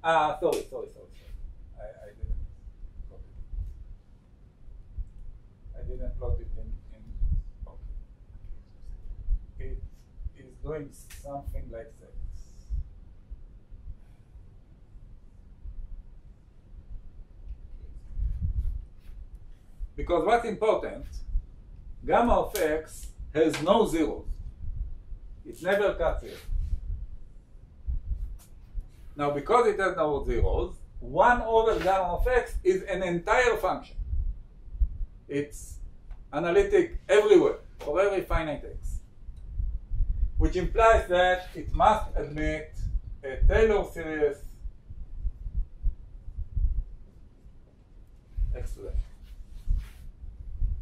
sorry. I didn't plot it in okay. It is doing something like that. Because what's important, gamma of x has no zeros. It never cuts zero. Now, because it has no zeros, 1 over gamma of x is an entire function. It's analytic everywhere for every finite x, which implies that it must admit a Taylor series x to the.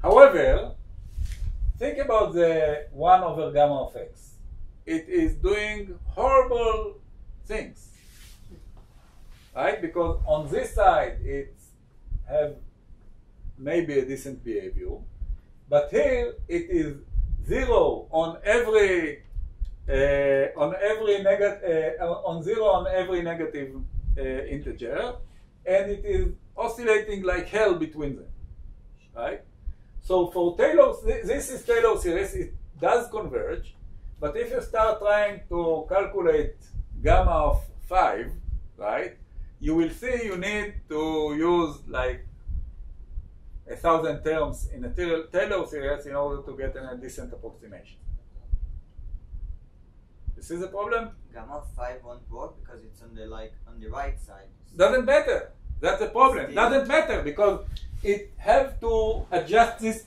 However, think about the 1 over gamma of x. It is doing horrible things, right? Because on this side it have maybe a decent behavior, but here it is 0 on every on 0 on every negative integer, and it is oscillating like hell between them, right? So for Taylor, this is Taylor series. It does converge, but if you start trying to calculate gamma of 5, right, you will see you need to use like 1,000 terms in a Taylor series in order to get a decent approximation. This is a problem. Gamma of 5 won't work because it's on the right side. Doesn't matter. That's the problem. Doesn't matter because it have to adjust this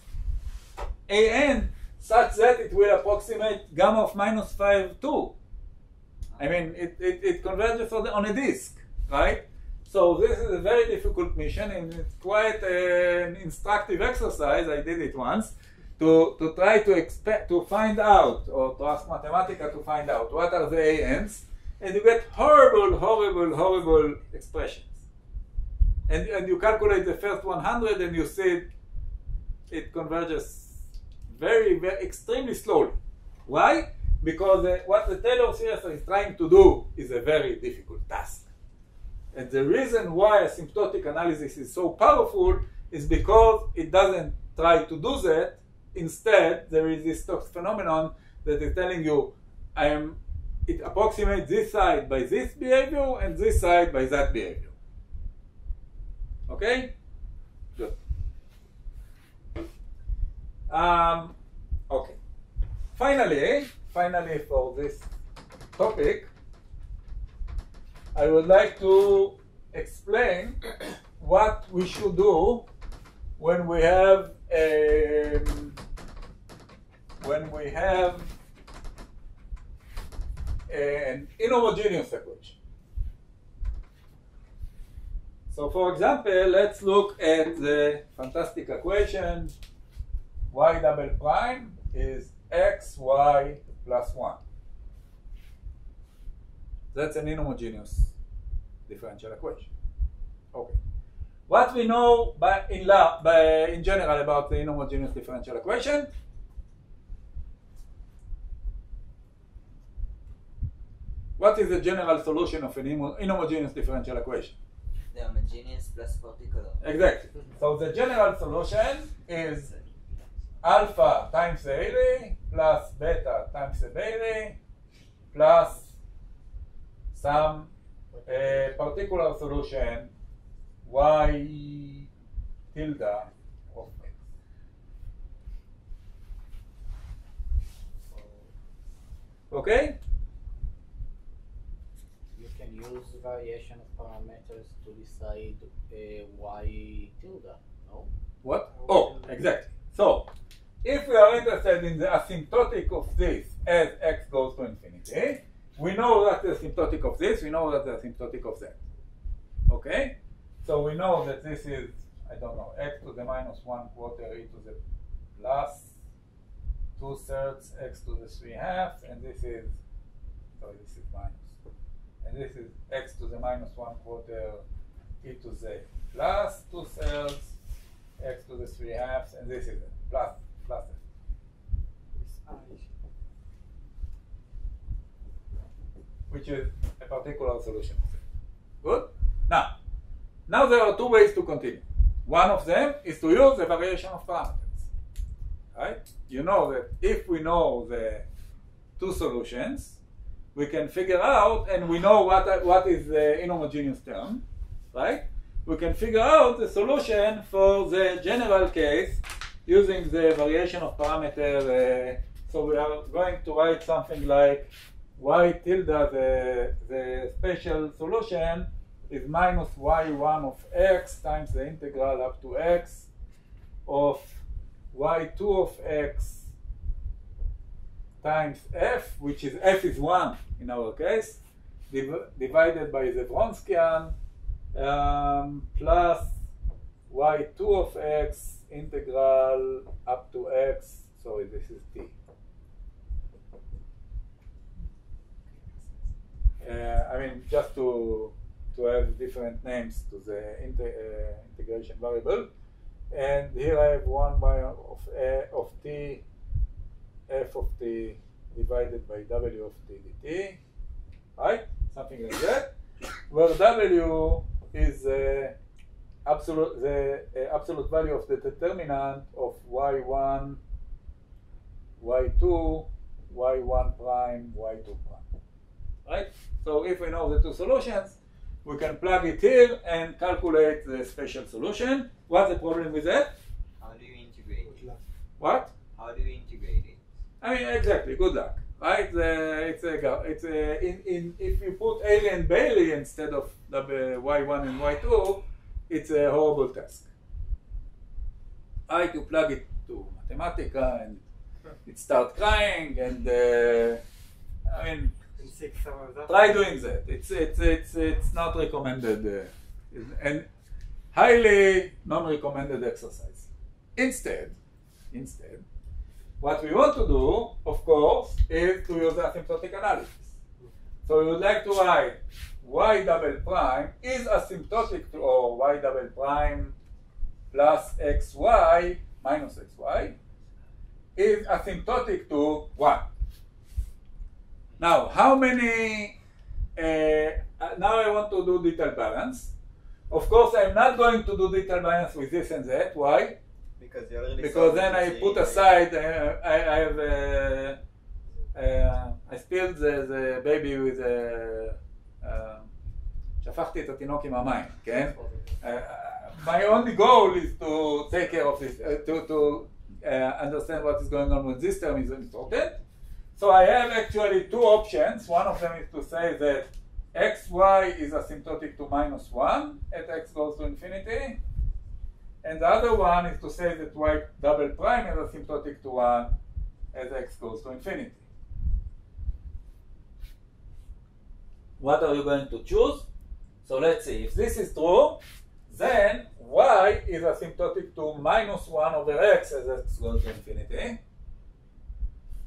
an such that it will approximate gamma of -5 too. I mean, it converges on a disk, right? So this is a very difficult mission, and it's quite an instructive exercise. I did it once to try to find out, or to ask Mathematica to find out what are the ANs, and you get horrible expressions. And you calculate the first 100, and you see it converges very extremely slowly. Why? Because what the Taylor series is trying to do is a very difficult task. And the reason why asymptotic analysis is so powerful is because it doesn't try to do that. Instead, there is this Stokes phenomenon that is telling you, it approximates this side by this behavior and this side by that behavior. Okay? Good. Okay. Finally for this topic, I would like to explain what we should do when we have an inhomogeneous equation. So for example, let's look at the fantastic equation y double prime is xy plus 1. That's an inhomogeneous differential equation. Okay. What we know in general about the inhomogeneous differential equation? What is the general solution of an inhomogeneous differential equation? The homogeneous plus particular. Exactly. So the general solution is alpha times the Rayleigh plus beta times the Bailey plus some particular solution y tilde of x. Okay? You can use variation of parameters to decide y tilde, no? What? Oh, exactly. So, if we are interested in the asymptotic of this as x goes to infinity, we know that the asymptotic of this, we know that the asymptotic of that. Okay? So we know that this is, I don't know, x to the minus 1/4 e to the plus 2/3 x to the 3/2, and this is, sorry, this is minus. And this is x to the minus 1/4 e to the plus 2/3 x to the 3/2, and this is plus f. Which is a particular solution. Good? Now there are two ways to continue. One of them is to use the variation of parameters. Right? You know that if we know the two solutions, we can figure out, and we know what is the inhomogeneous term, right? We can figure out the solution for the general case using the variation of parameter. So we are going to write something like y tilde, the special solution is minus y1 of x times the integral up to x of y2 of x times f, which is f is 1 in our case, divided by the Wronskian, plus y2 of x integral up to x, sorry, this is t. I mean, just to have different names to the integration variable. And here I have 1 by of t, f of t divided by w of t dt, right? Something like that, where w is the absolute value of the determinant of y1, y2, y1 prime, y2 prime, right? So if we know the two solutions, we can plug it here and calculate the special solution. What's the problem with that? How do you integrate it? What? How do you integrate it? I mean, exactly. Good luck, right? If you put Ailey and Bailey instead of y1 and y2, it's a horrible task. To plug it to Mathematica and it starts crying, and I mean, try doing that. It's not recommended and highly non-recommended exercise. Instead, what we want to do, of course, is to use asymptotic analysis. So we would like to write y double prime is asymptotic to, or y double prime plus xy minus xy is asymptotic to 1. Now, how many, now I want to do detail balance. Of course, I'm not going to do detail balance with this and that. Why? Because then I put aside, I spilled the baby with שפכתי את התינוק עם המים, כן? My only goal is to take care of this, to understand what is going on with this term is important. So I have actually two options. One of them is to say that xy is asymptotic to -1 at x goes to infinity. And the other one is to say that y double prime is asymptotic to 1 as x goes to infinity. What are you going to choose? So let's see. If this is true, then y is asymptotic to -1 over x as x goes to infinity.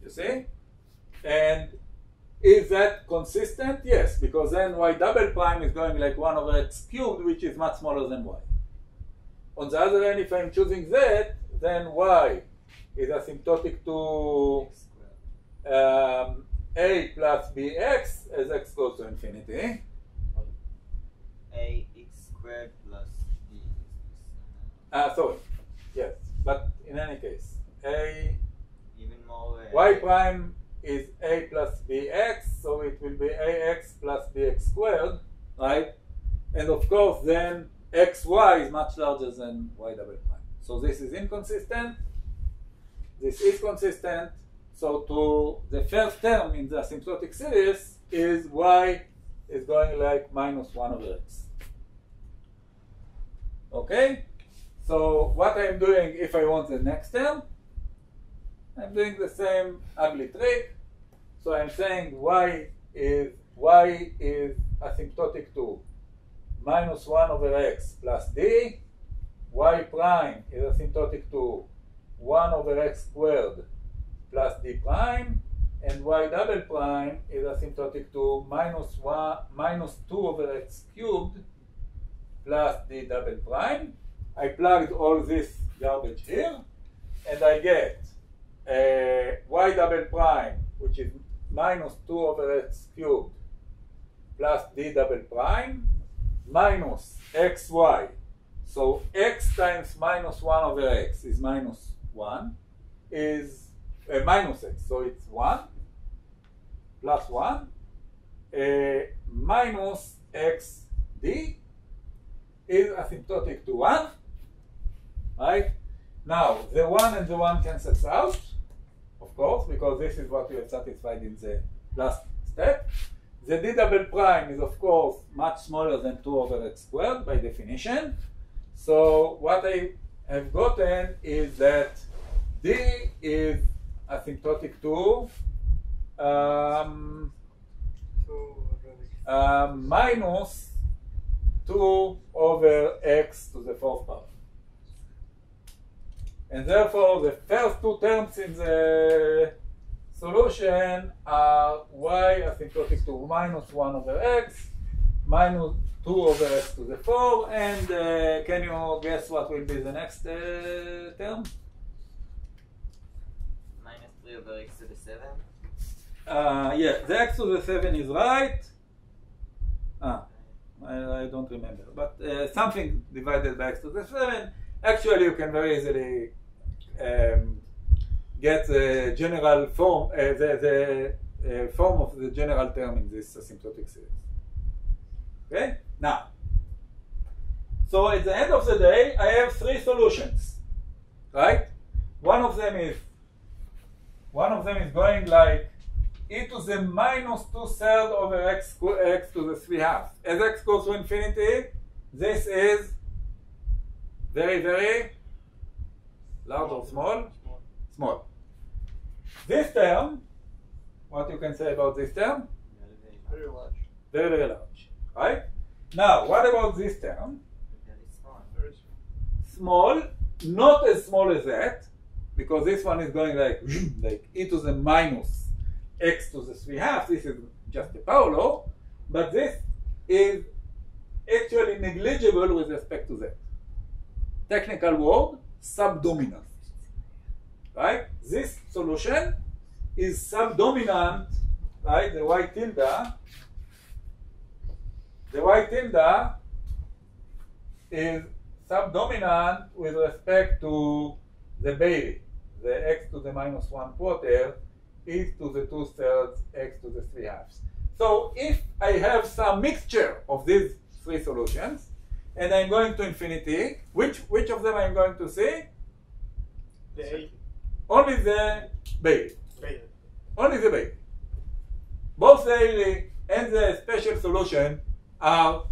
You see? And is that consistent? Yes, because then y double prime is going like 1 over x cubed, which is much smaller than y. On the other hand, if I'm choosing that, then y is asymptotic to a plus bx as x goes to infinity. Ax squared plus b. Sorry, yes, but in any case, even more. Y prime is a plus bx, so it will be ax plus bx squared, right? And of course, then xy is much larger than y double prime. So this is inconsistent. This is consistent. So to the first term in the asymptotic series is y is going like -1 over x. Okay? So what I'm doing if I want the next term, I'm doing the same ugly trick. So I'm saying y is asymptotic to -1 over x plus d. Y prime is asymptotic to 1 over x squared plus d prime, and y double prime is asymptotic to -2 over x cubed plus d double prime. I plugged all this garbage here, and I get y double prime, which is -2 over x cubed plus d double prime minus xy. So x times -1 over x is -1, is minus x, so it's 1 plus 1 minus xd is asymptotic to 1, right? Now the 1 and the 1 cancels out, of course, because this is what we have satisfied in the last step. The d double prime is of course much smaller than 2 over x squared by definition. So what I have gotten is that D is asymptotic to minus 2 over x to the fourth power. And therefore, the first two terms in the solution are y asymptotic to minus 1 over x, minus 2 over x to the 4, and can you guess what will be the next term? Minus 3 over x to the 7. Yeah, the x to the 7 is right. I don't remember, but something divided by x to the 7. Actually, you can very easily get the general form, the form of the general term in this asymptotic series. Okay? Now, so at the end of the day, I have three solutions, right? One of them is going like e to the minus 2/3 over x to the 3/2. As x goes to infinity, this is very, very large or small? Small. This term, what you can say about this term? Very large. Very, very large, right? Now, what about this term? Very small. Very small. Small, not as small as that, because this one is going like e to the minus x to the 3/2. This is just a power law, but this is actually negligible with respect to that. Technical word, subdominant. Right? This solution is subdominant, right? The y tilde is subdominant with respect to the Bailey, the x to the minus 1/4 e to the 2/3 x to the 3/2. So if I have some mixture of these three solutions, and I'm going to infinity, which of them I'm going to see? The A. Only the Bailey. Bailey. Only the Bailey. Both the Bailey and the special solution are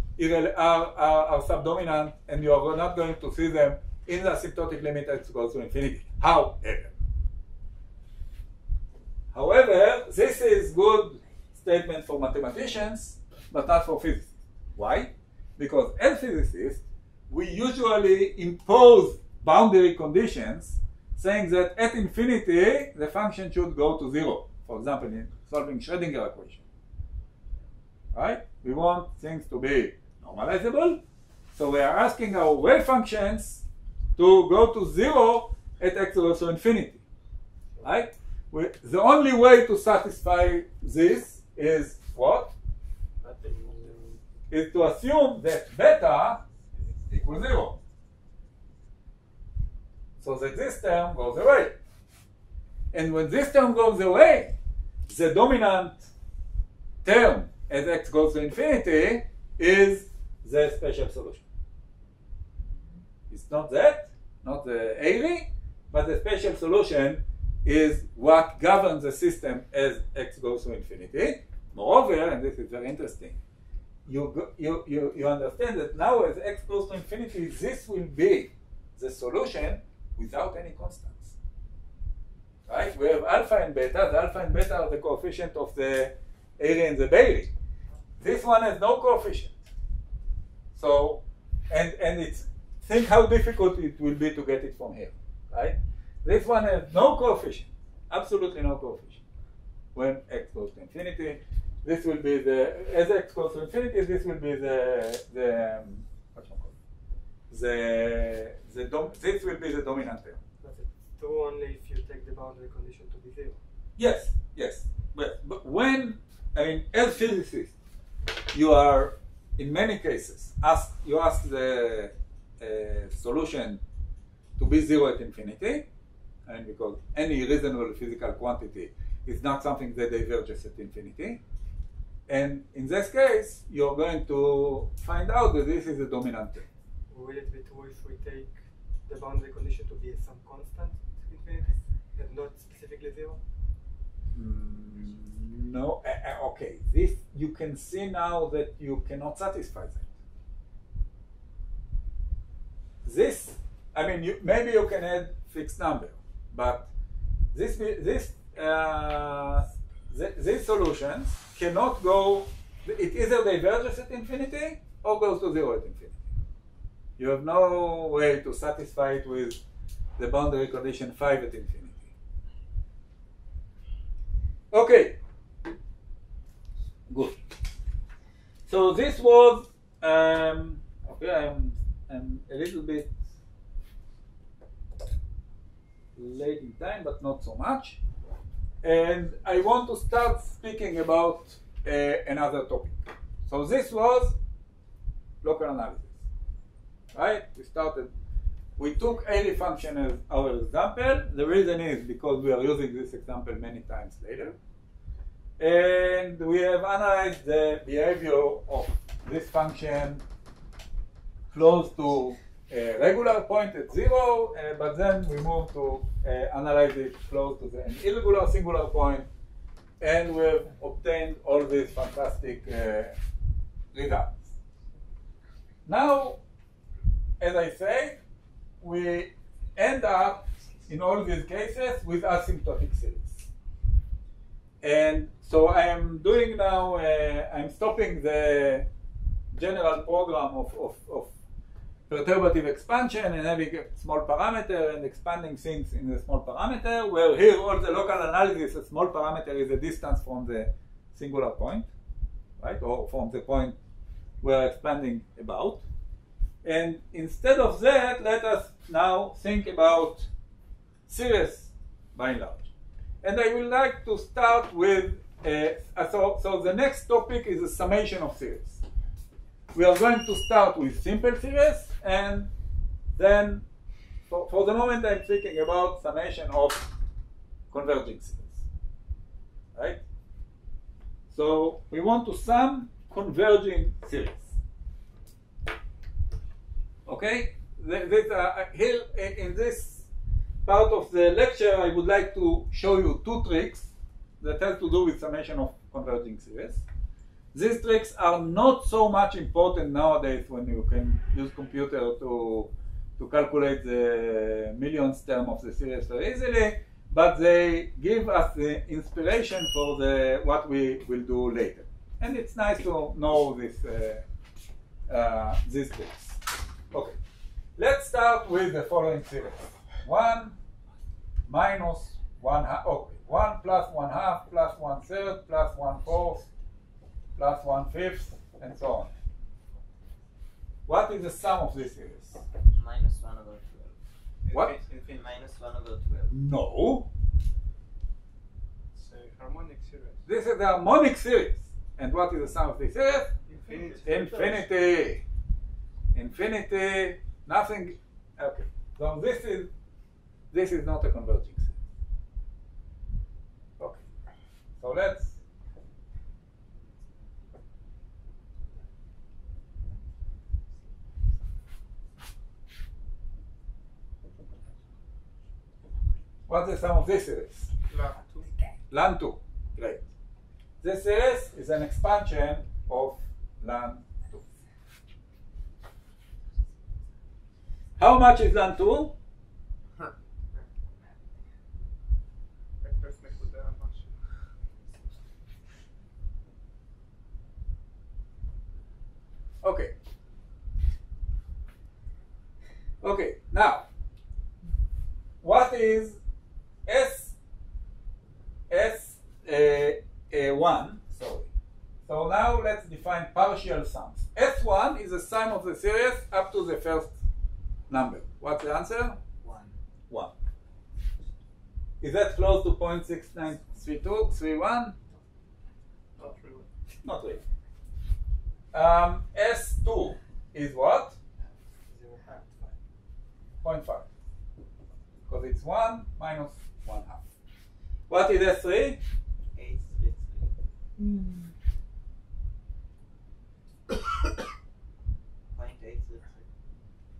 subdominant, and you are not going to see them in the asymptotic limit as it goes to infinity. However, this is good statement for mathematicians, but not for physicists. Why? Because as physicists, we usually impose boundary conditions saying that at infinity, the function should go to 0. For example, in solving Schrödinger equation. Right? We want things to be normalizable, so we are asking our wave functions to go to 0 at x goes to infinity. Right? The only way to satisfy this is what? Is to assume that beta equals 0. So that this term goes away. And when this term goes away, the dominant term as x goes to infinity is the special solution. It's not that, not the Airy, but the special solution is what governs the system as x goes to infinity. Moreover, and this is very interesting, you understand that now as x goes to infinity, this will be the solution without any constants. Right? We have alpha and beta. The alpha and beta are the coefficient of the Airy and the Bailey. This one has no coefficient. So, and it's, think how difficult it will be to get it from here. Right? This one has no coefficient, absolutely no coefficient. When x goes to infinity, this will be as x goes to infinity, this will be this will be the dominant term. But it's true only if you take the boundary condition to be 0. Yes. But when, as physicists, you are, in many cases, you ask the solution to be 0 at infinity, and because any reasonable physical quantity is not something that diverges at infinity. And in this case, you're going to find out that this is a dominant term. Will it be true if we take the boundary condition to be some constant at infinity and not specifically 0? No. Okay. This you can see now that you cannot satisfy that. This, maybe you can add fixed number, But these solutions cannot go. It either diverges at infinity or goes to zero at infinity. You have no way to satisfy it with the boundary condition 5 at infinity. Okay, good. So this was okay. I'm a little bit late in time, but not so much. And I want to start speaking about another topic. So this was local analysis, right? We took any function as our example. The reason is because we are using this example many times later. And we have analyzed the behavior of this function close to a regular point at 0, but then we move to analyze it close to an irregular singular point, and we've obtained all these fantastic results. Now, as I say, we end up in all these cases with asymptotic series. And so I am doing now, I'm stopping the general program of perturbative expansion and having a small parameter and expanding things in the small parameter, where here all the local analysis, a small parameter is a distance from the singular point, right, or from the point we're expanding about. And instead of that, let us now think about series by and large. And I would like to start with, so the next topic is the summation of series. We are going to start with simple series, and then for the moment I'm thinking about summation of converging series, right? So we want to sum converging series. Okay? Here in this part of the lecture, I would like to show you two tricks that have to do with summation of converging series. These tricks are not so much important nowadays when you can use computer to calculate the millionth term of the series very easily, but they give us the inspiration for what we will do later. And it's nice to know these tricks. Okay, let's start with the following series. 1 minus 1 half, okay, 1 plus 1 half plus 1/3 plus 1/4 plus 1/5, and so on. What is the sum of this series? Minus 1/12. What? Minus 1/12. No. It's a harmonic series. This is the harmonic series. And what is the sum of this series? Infinity. Infinity. Infinity. Nothing. Okay. So this is not a converging series. Okay. So let's. What's the sum of this series? Ln 2. Great. This series is an expansion of ln 2. How much is ln 2? Okay. Okay, now, what is S1? Sorry. So now let's define partial sums. S1 is the sum of the series up to the first number. What's the answer? 1. 1. Is that close to 0.693231? Not really. Not really. S2 is what? 0.5. Because it's 1 minus 1 half. What is S3? 8 split 3.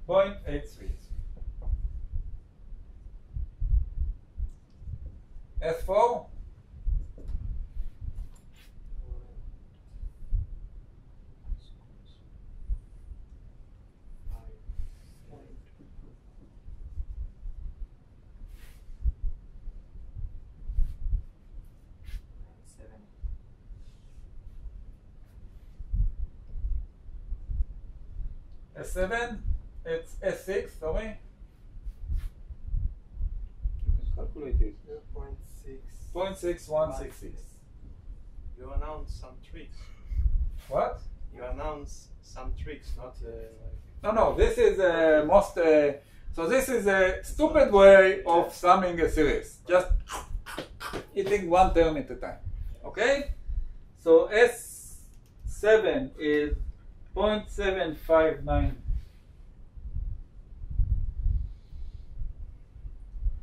0.833. S4? S7, it's S6, sorry. You can calculate it. 0.6166. You announce some tricks. What? You announce some tricks, not No, this is most. So this is a stupid way of summing a series. Just eating one term at a time. Okay? So S7 is 0.759.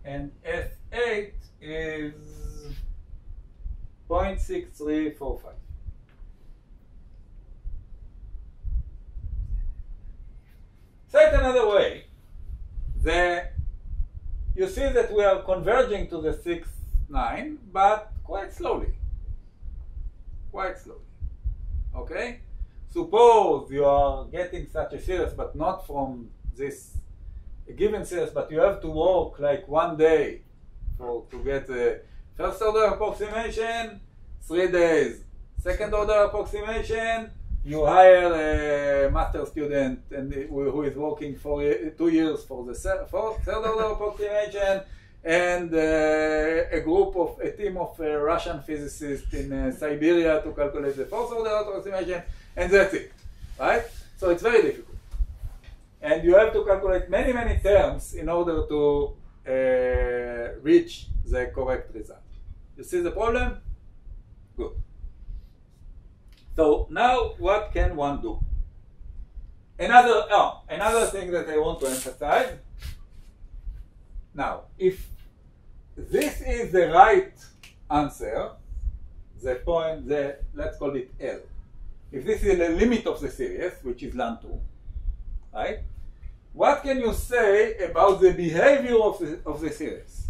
And S8 is 0.6345. Say it another way. You see that we are converging to the 6, 9, but quite slowly. Quite slowly. Okay? Suppose you are getting such a series, but not from this given series, but you have to work like one day to get the first order approximation, 3 days. Second order approximation, you hire a master student and who is working for 2 years for the third order approximation, and a team of Russian physicists in Siberia to calculate the fourth order approximation, and that's it, right? So it's very difficult. And you have to calculate many, many terms in order to reach the correct result. You see the problem? Good. So now what can one do? Another thing that I want to emphasize. Now, if this is the right answer, let's call it L. If this is the limit of the series, which is ln 2, right? What can you say about the behavior of the series?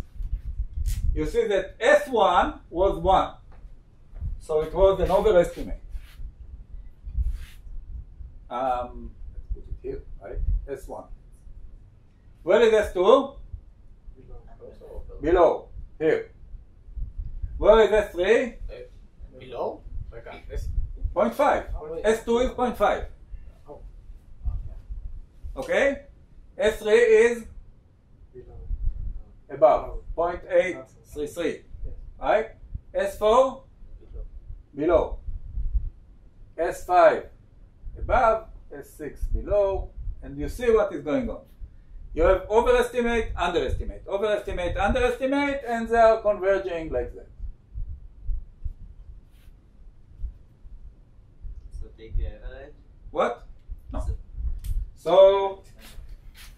You see that S1 was 1, so it was an overestimate. Let's put it here, right? S1. Where is S2? Below. Here. Where is S3? Below? 0.5. S2 is 0.5. Okay? S3 is above. 0.833. Right? S4? Below. S5 above. S6 below. And you see what is going on. You have overestimate, underestimate, overestimate, underestimate, and they are converging like that. So take the average. What? No. So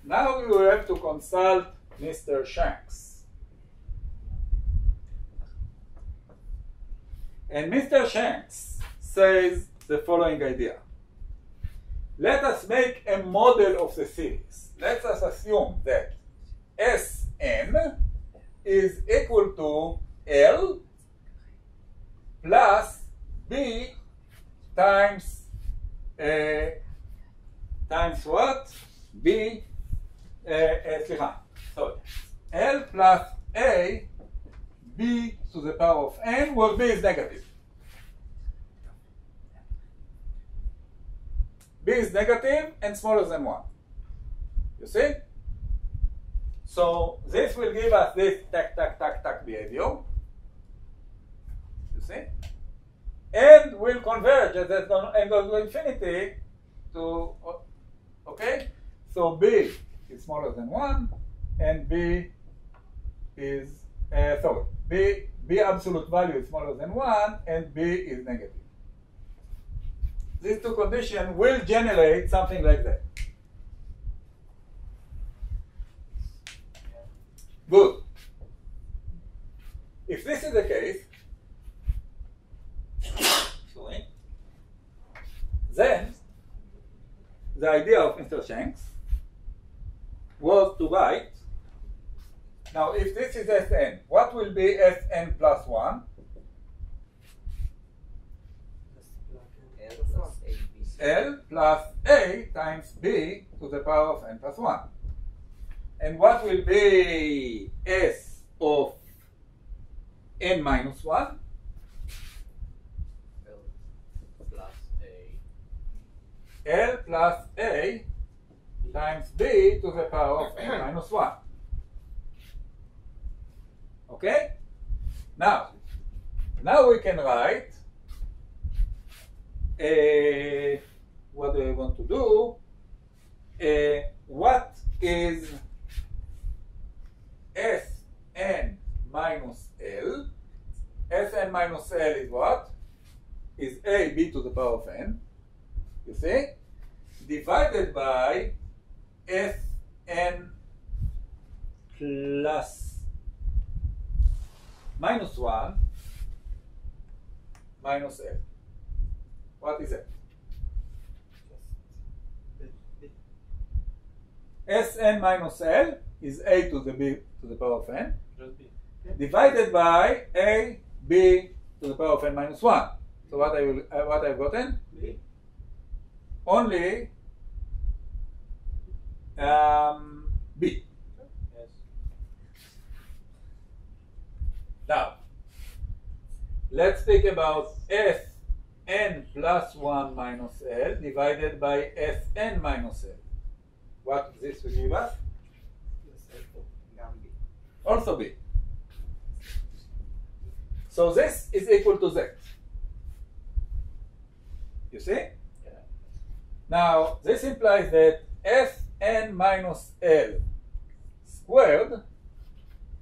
now we will have to consult Mr. Shanks. And Mr. Shanks says the following idea. Let us make a model of the series. Let us assume that Sn is equal to L plus B times what? B, sorry. L plus A, B to the power of n, where B is negative. B is negative and smaller than 1. You see? So this will give us this tac behavior. You see? And will converge as that goes to infinity to, okay? So B is smaller than 1 and B is, B absolute value is smaller than 1 and B is negative. These two conditions will generate something like that. Good. If this is the case, then the idea of Mr. Shanks was to write, now if this is Sn, what will be Sn plus 1? L plus A times B to the power of n plus 1. And what will be S of n minus 1? L plus A. L plus A times b to the power of n minus 1. Okay? Now we can write what do I want to do? What is Sn minus L? Sn minus L is what? Is a b to the power of n, you see? Divided by Sn plus minus 1 minus L. What is it? Sn minus L is a to the b to the power of n, divided by a b to the power of n minus 1. So what I've gotten? B. Only b. Yes. Now let's think about Sn plus 1 minus L divided by Sn minus L. What this will give us? Also b. So this is equal to z. You see? Yeah. Now this implies that Sn minus L squared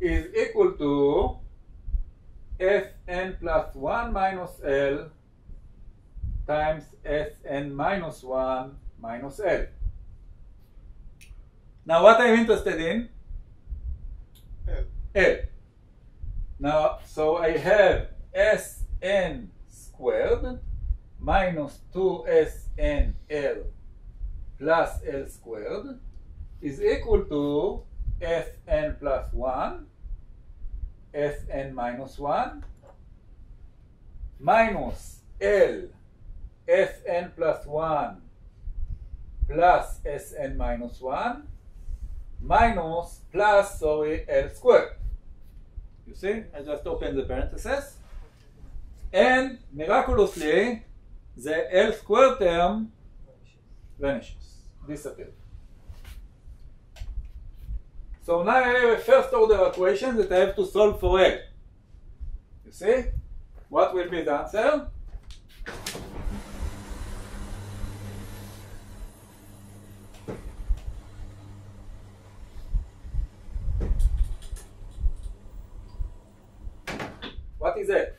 is equal to Sn plus 1 minus L times Sn minus 1 minus L. Now what I'm interested in? L. Now, so I have Sn squared minus 2SnL plus L squared is equal to Sn plus 1, Sn minus 1, minus L, Sn plus 1 plus Sn minus 1, minus plus, L squared. You see, I just open the parentheses, and miraculously, the L squared term vanishes, disappears. So now I have a first order equation that I have to solve for L. You see? What will be the answer? What is it?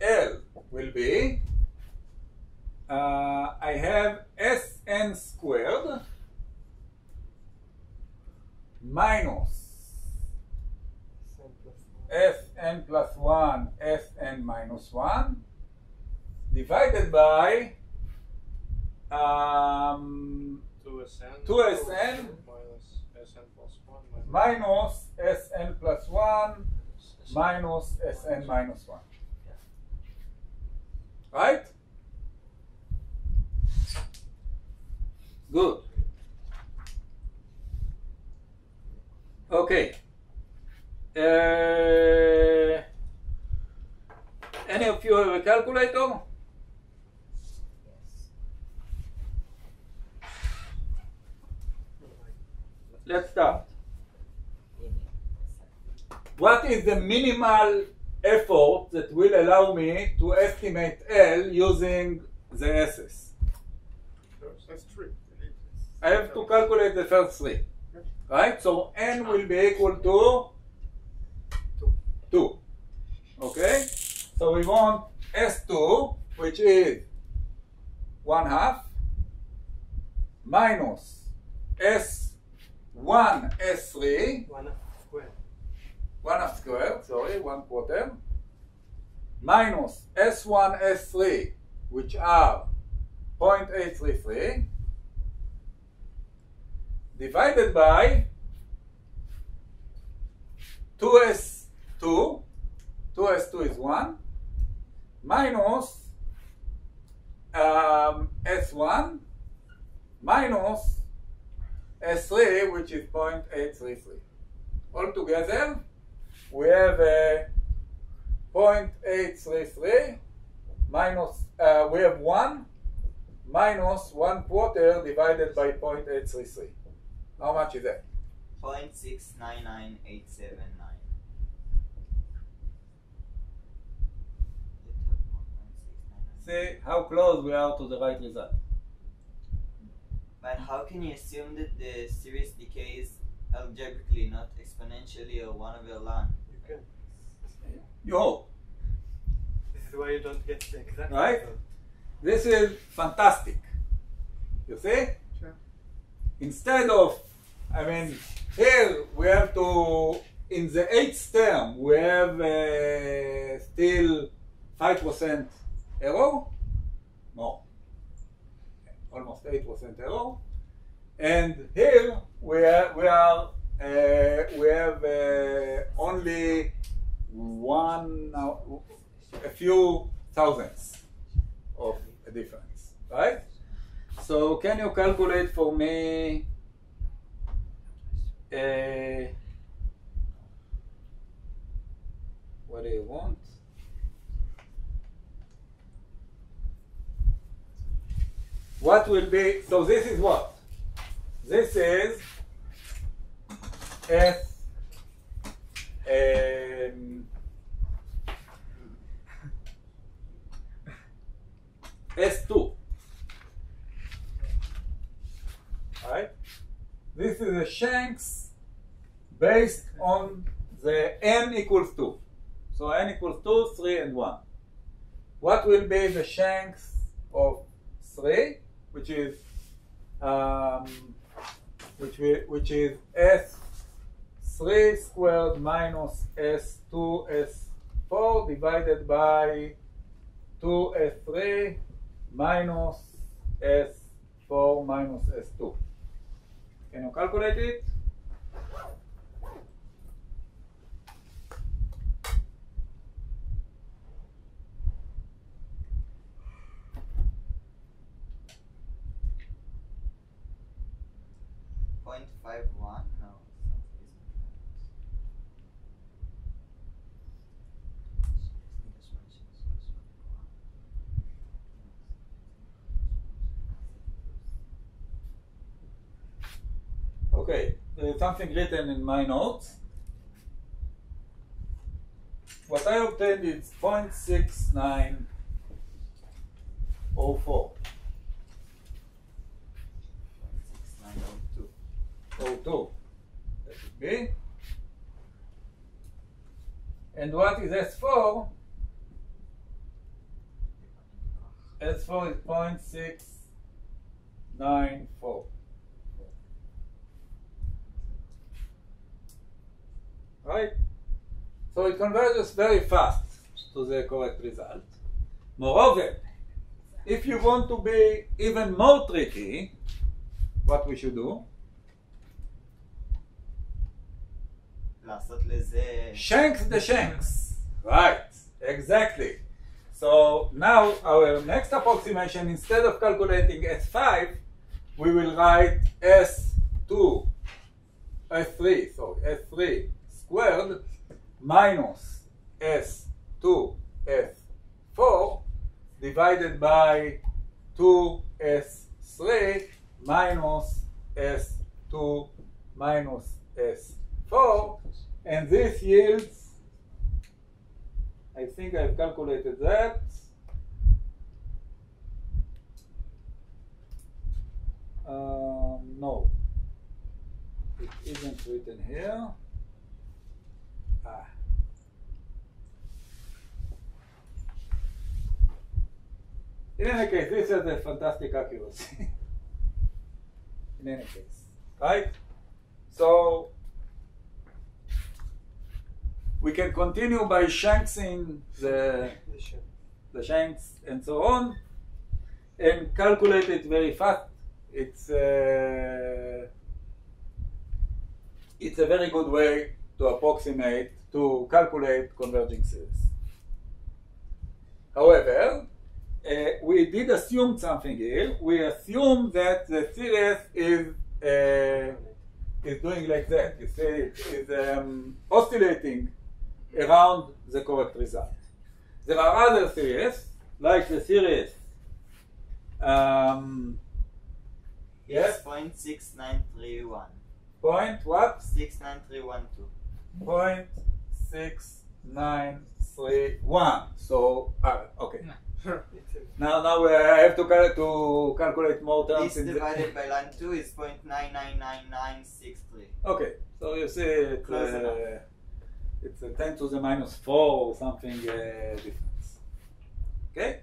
L will be I have Sn squared minus Sn plus 1 Sn minus 1 divided by 2Sn minus Sn plus 1 minus Sn plus 1 minus Sn minus 1. Right? Good. Okay. Any of you have a calculator? Let's start. What is the minimal effort that will allow me to estimate L using the S's? That's 3. I have to calculate the first 3. Right? So N will be equal to 2. Okay? So we want S2, which is 1/2, minus S1, S3, 1/2 squared, sorry, 1/4, minus S1, S3, which are 0.833, divided by 2S2, 2s2 is 1, minus s1 minus s3, which is 0.833. Altogether, we have 0.833 minus, we have 1 minus 1/4 divided by 0.833. How much is that? 0.699879. See how close we are to the right result. But how can you assume that the series decays algebraically, not exponentially or 1/ln? You can. You hope. This is why you don't get the exact Right? result. This is fantastic. You see? Sure. Instead of, I mean, here we have to, in the 8th term, we have still 5% error. No. Almost 8% error. And here we have only a few thousandths of a difference, right? So can you calculate for me what do you want? What will be, so this is what? This is S2. Right? This is a Shanks based on the n equals 2. So n equals 2, 3, and 1. What will be the Shanks of 3, which is S3 squared minus S2 S4 divided by 2S3 minus S4 minus S2. Can you calculate it? Okay, there is something written in my notes. What I obtained is 0.6904. 0.6902. That would be. And what is S4? S4 is 0.694. Right? So it converges very fast to the correct result. Moreover, if you want to be even more tricky, what we should do? לעשות לזה... Shanks the Shanks. Right, exactly. So now our next approximation, instead of calculating S5, we will write S3 squared minus S2 S4 divided by 2S3 minus S2 minus S4, and this yields, I think I've calculated that, no, it isn't written here. In any case, this has a fantastic accuracy. In any case, right? So we can continue by Shanksing the Shanks and so on, and calculate it very fast. It's a very good way to approximate to calculate converging series. However, we did assume something here. We assume that the series is doing like that. You see, it is oscillating around the correct result. There are other series, like the series. Yes. 0.6931. Point what? 69312. 0.6931. So okay. Now I have to calculate more terms. This divided by ln 2 is 0.999963. Okay, so you see it's a 10 to the minus 4 or something difference. Okay.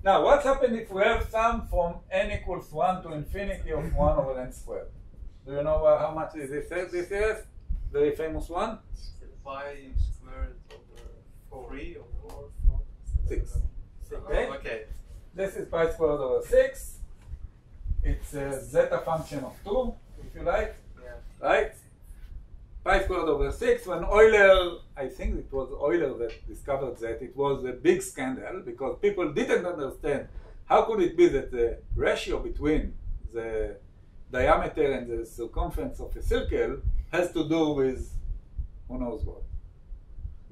Now, what's happened if we have sum from n equals 1 to infinity of 1 over n squared? Do you know how much is this? This is very famous one. Pi squared over 3 or 4? 6. Okay. Okay. This is pi squared over 6. It's a zeta function of 2, if you like. Yeah. Right? Pi squared over 6. When Euler, I think it was Euler that discovered that, it was a big scandal because people didn't understand how could it be that the ratio between the diameter and the circumference of a circle has to do with who knows what.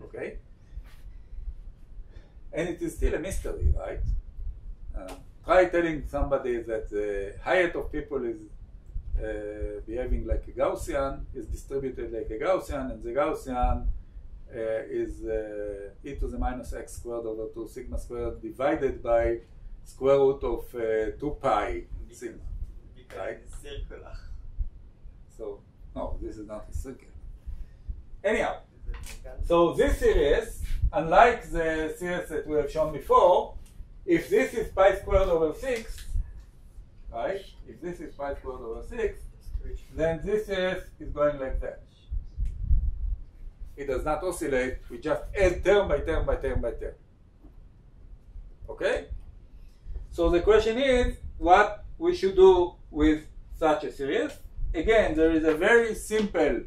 Okay? And it is still a mystery, right? Try telling somebody that the height of people is behaving like a Gaussian, is distributed like a Gaussian, and the Gaussian is e to the minus x squared over 2 sigma squared divided by square root of 2 pi sigma. Because Right. it's circular. So, no, this is not a circle. Anyhow, so this series, unlike the series that we have shown before, if this is pi squared over 6, right? If this is pi squared over 6, then this series is going like that. It does not oscillate, we just add term by term by term by term. Okay? So the question is, what we should do with such a series? Again, there is a very simple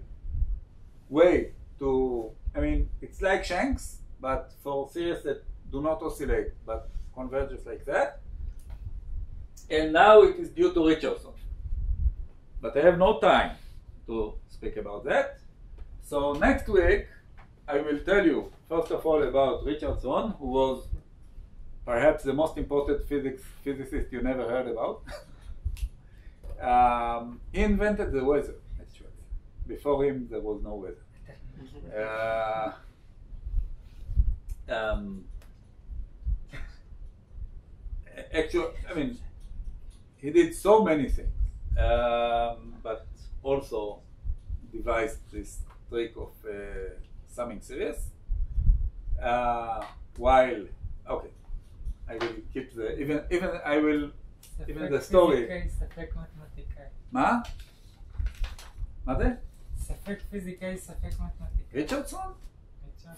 way to, I mean, it's like Shanks, but for series that do not oscillate, but converges like that. And now it is due to Richardson. But I have no time to speak about that. So next week, I will tell you, first of all, about Richardson, who was perhaps the most important physicist you never heard about. He invented the weather, actually. Before him, there was no weather. Actually, I mean, he did so many things, but also devised this trick of summing series. While, okay, I will keep the even the story. ספק מתמטיקאי. מה? מה זה? ספק פיזיקאי, ספק מתמטיקאי. ריצ'רדסון?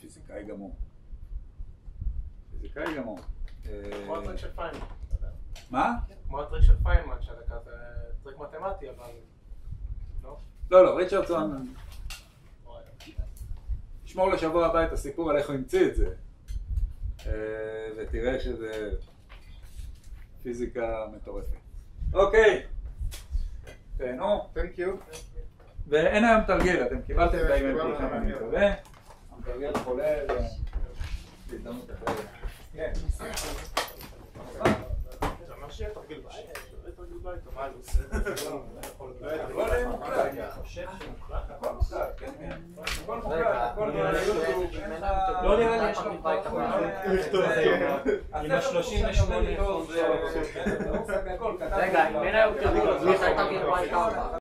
פיזיקאי גמור. פיזיקאי גמור. כמו הטריק של פיינמן. מה? כמו הטריק של פיינמן, שזה כזה טריק מתמטי, אבל... לא? לא, ריצ'רדסון... שמור לשבוע הבא את הסיפור על איך הוא המציא את זה. ותראה שזה פיזיקה מטורפת. אוקיי. תהנו. Thank you. ואין היום תרגיל, אתם קיבלתם די מכולכם, אני מקווה. המתרגיל חולה להזדמנות אחרת. כן. זה אומר שיהיה תרגיל בית. תרגיל בית, מה זה עושה? הכל מוקלט. הכל מוקלט, כן, כן. הכל מוקלט, הכל לא נראה לי יש לך בית עם ה-38. רגע, אם אין היום תרגיל, אז מי זה תרגיל בית?